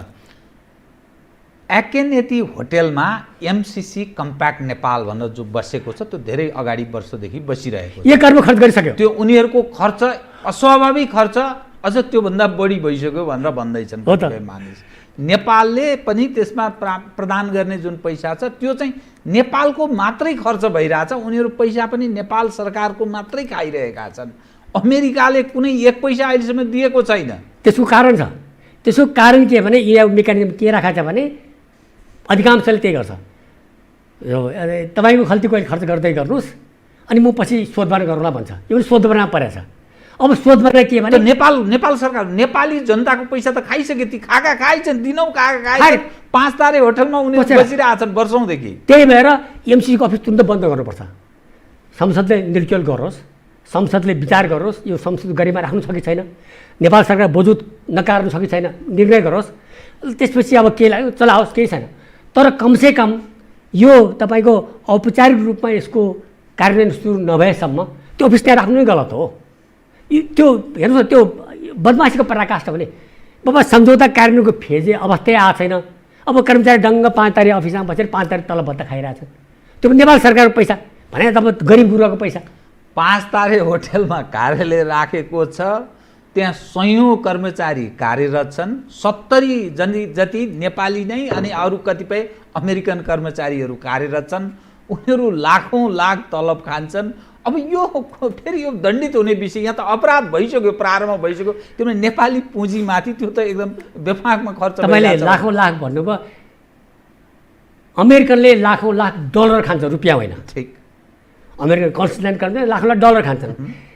एकेनेती होटेलमा एमसिसी कम्प्याक्ट नेपाल भनेर जो बसेको छ, त्यो धेरै अगाडि वर्षदेखि बसिरहेको छ। 1 अर्ब खर्च गरिसक्यो। त्यो उनीहरूको खर्च अस्वाभाविक खर्च अझ त्योभन्दा बढी भइसक्यो भनेर भन्दैछन् मानिस। नेपालले पनि त्यसमा प्रदान गर्ने जुन पैसा छ त्यो चाहिँ नेपालको मात्रै खर्च भइरहेछ। उनीहरू पैसा पनि नेपाल सरकारको मात्रै खाइरहेका छन्। अमेरिकाले कुनै 1 पैसा अहिलेसम्म दिएको छैन। त्यसको कारण छ। त्यसको कारण के भने यहाँ मेकानिजम के राखेको छ भने अधिकांशले त्यही गर्छ। यो तपाईँको खल्ती कहिले खर्च गर्दै गर्नुहोस्, अनि म पछि सोधबार गरौँला भन्छ। यो पनि सोधबारमा परेको छ। अब सोचमा के भने नेपाल सरकार नेपाली जनताको पैसा त खाइसके ती खाका खाइछन् दिनौ खाका खाइछन् 5 तारे होटलमा उनीहरू बसिरहेछन् वर्षौंदेखि। त्यही भएर एमसीसीको अफिस तुरन्त बन्द गर्नुपर्छ। संसदले निर्क्युल गरोस्, संसदले विचार गरोस्, यो संसद गरिमा राख्नु छ कि छैन, नेपाल सरकार बजुत नकार्नु छ कि छैन निर्णय गरोस्। त्यसपछि अब के लाग्यो चलाओस्, केही छैन। तर कमसेकम यो तपाईँको औपचारिक रूपमा यसको कार्यान्वयन सुरु नभएसम्म त्यो अफिस त्यहाँ राख्नु नै गलत हो। त्यो हेर्नुहोस्, त्यो बदमासीको पराकाष्ठा भने बाबा सम्झौता कार्यान्वयनको फेजै अवस्थै आएको छैन। अब कर्मचारी डङ्ग 5 तारे अफिसमा बसेर 5 तारे तलब भत्ता खाइरहेछन्। त्यो पनि नेपाल सरकारको पैसा भने तपाईँ गरिब गुरुवाको पैसा। 5 तारे होटलमा कार्यालय राखेको छ, त्यहाँ सयौँ कर्मचारी कार्यरत छन्, 70 जति नेपाली नै अनि अरू कतिपय अमेरिकन कर्मचारीहरू कार्यरत छन्। उनीहरू लाखौँ लाख तलब खान्छन्। अब यो फेरि यो दण्डित हुने विषय, यहाँ त अपराध भइसक्यो, प्रारम्भ भइसक्यो। किनभने नेपाली पुँजीमाथि त्यो त एकदम बेफाकमा खर्च तपाईँले लाखौँ लाख भन्नुभयो, अमेरिकनले लाखौँ लाख डलर खान्छ, रुपियाँ होइन। ठिक, अमेरिकन कन्स्टिट्युन्ट खान्छ, लाखौँ लाख डलर खान्छन्।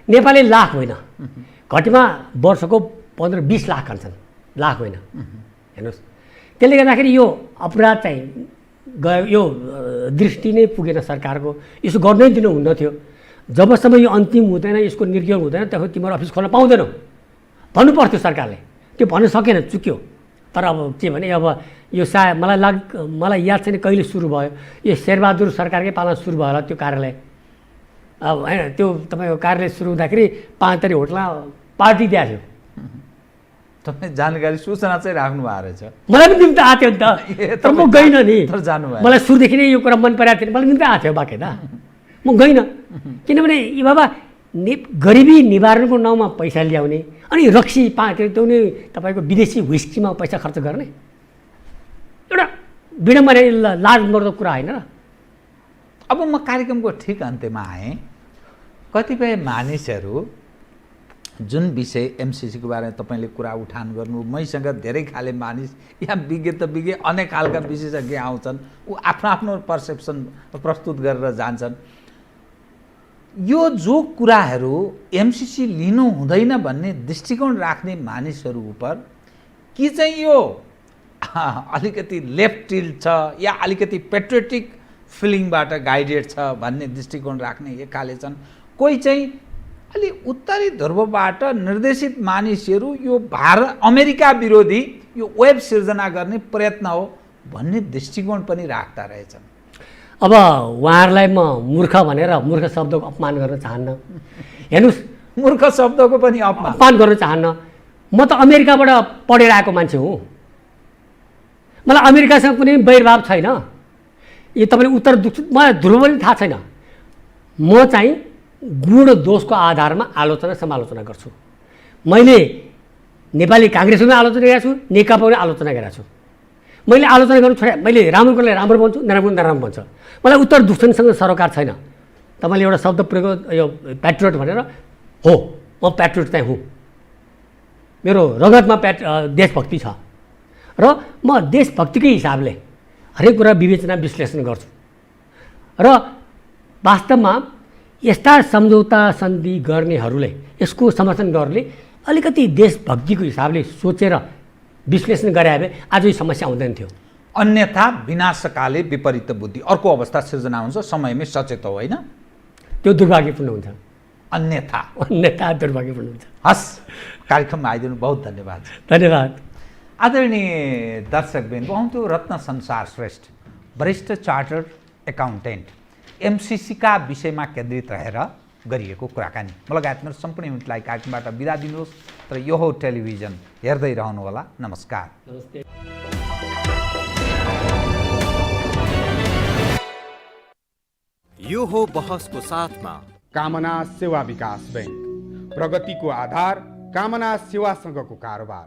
नेपाली लाख होइन, घटीमा वर्षको 15-20 लाख खान्छन्, लाख होइन। हेर्नुहोस्, त्यसले गर्दाखेरि यो अपराध चाहिँ यो दृष्टि नै पुगेन सरकारको। यसो गर्नै दिनु हुन्न थियो। जबसम्म यो अन्तिम हुँदैन, यसको निर्णय हुँदैन, तब तिम्रो अफिस खोल्न पाउँदैनौ भन्नु पर्थ्यो सरकारले। त्यो भन्न सकेन, चुक्यो। तर अब के भने अब यो सायद मलाई याद छैन कहिले सुरु भयो, यो शेरबहादुर सरकारकै पालामा सुरु भयो होला त्यो कार्यालय। अब होइन, त्यो तपाईँको कार्यालय सुरु हुँदाखेरि 5 तारे होटलमा पार्टी दिएको थियो। तपाईँ जानकारी सूचना चाहिँ राख्नु भएको रहेछ। मलाई पनि निम्ति आएको थियो नि त, तर म गइनँ नि। मलाई सुरुदेखि नै यो कुरा मन परेको थियो, मलाई निम्ति आएको थियो बाँकी त म गइनँ। किनभने यो बाबा गरिबी निवारणको नाउँमा पैसा ल्याउने अनि रक्सी त्यो नि तपाईँको विदेशी व्हिस्कीमा पैसा खर्च गर्ने एउटा विडम्बना, लाज मर्दो कुरा होइन र। अब म कार्यक्रमको ठिक अन्त्यमा आएँ। कतिपय मानिसहरू जुन विषय एमसीसीको बारेमा तपाईँले कुरा उठान गर्नु, मैसँग धेरै खाले मानिस यहाँ विज्ञ त विज्ञ अनेक खालका विशेषज्ञ आउँछन्, ऊ आफ्नो आफ्नो पर्सेप्सन प्रस्तुत गरेर जान्छन्। यो जो कुराहरू एमसीसी लिनु हुँदैन भन्ने दृष्टिकोण राख्ने मानिसहरू उप कि चाहिँ यो अलिकति लेफ्ट टिल्ट छ या अलिकति पेट्रियोटिक फिलिङबाट गाइडेड छ भन्ने दृष्टिकोण राख्ने एकाले छन्। कोही चाहिँ अलि उत्तरी ध्रुवबाट निर्देशित मानिसहरू यो अमेरिका विरोधी यो वेब सिर्जना गर्ने प्रयत्न हो भन्ने दृष्टिकोण पनि राख्दा रहेछन्। अब उहाँहरूलाई म मूर्ख भनेर मूर्ख शब्दको अपमान गर्न चाहन्न। हेर्नुहोस्, मूर्ख शब्दको पनि अपमान गर्न चाहन्न। म त अमेरिकाबाट पढेर आएको मान्छे हुँ। मलाई अमेरिकासँग कुनै वैरभाव छैन। यो तपाईँले उत्तर मलाई ध्रुव पनि थाहा छैन। म चाहिँ गुण दोषको आधारमा आलोचना समालोचना गर्छु। मैले नेपाली काङ्ग्रेसको पनि आलोचना गरेको छु, नेकपा पनि आलोचना गरेको छु। मैले आलोचना गर्नु छोडेँ। मैले राम्रो कुरालाई राम्रो भन्छु, नराम्रो नराम्रो भन्छ। मलाई उत्तर दक्षिणसँग सरोकार छैन। तपाईँले एउटा शब्द प्रयोग यो प्याट्रियोट भनेर, हो म प्याट्रियोट चाहिँ हुँ। मेरो रगतमा देशभक्ति छ र म देशभक्तिकै हिसाबले हरेक कुरा विवेचना विश्लेषण गर्छु। र वास्तवमा यस्ता सम्झौता सन्धि गर्नेहरूले, यसको समर्थन गर्ने अलिकति देशभक्तिको हिसाबले सोचेर विश्लेषण गरे भए आज यो समस्या आउँदैन थियो। अन्यथा विनाशकाले विपरीत बुद्धि, अर्को अवस्था सिर्जना हुन्छ, समयमै सचेत हो, होइन? त्यो दुर्भाग्यपूर्ण हुन्छ। अन्यथा दुर्भाग्यपूर्ण हुन्छ। हस्, कार्यक्रममा आइदिनु बहुत धन्यवाद। धन्यवाद। आदरणीय दर्शकबिन, आउँथ्यो रत्न संसार श्रेष्ठ, वरिष्ठ चार्टर्ड एकाउन्टेन्ट, एमसीसीका विषयमा केन्द्रित रहेर गरिएको कुराकानी। म लगायत मेरो सम्पूर्ण युनिटलाई कार्यक्रमबाट बिदा दिनुहोस्। तर यो हो टेलिभिजन, हेर्दै रहनुहोला। नमस्कार। नमस्ते। यो हो बहसको साथमा कामना सेवा विकास बैंक, प्रगतिको आधार कामना सेवासँगको कारोबार।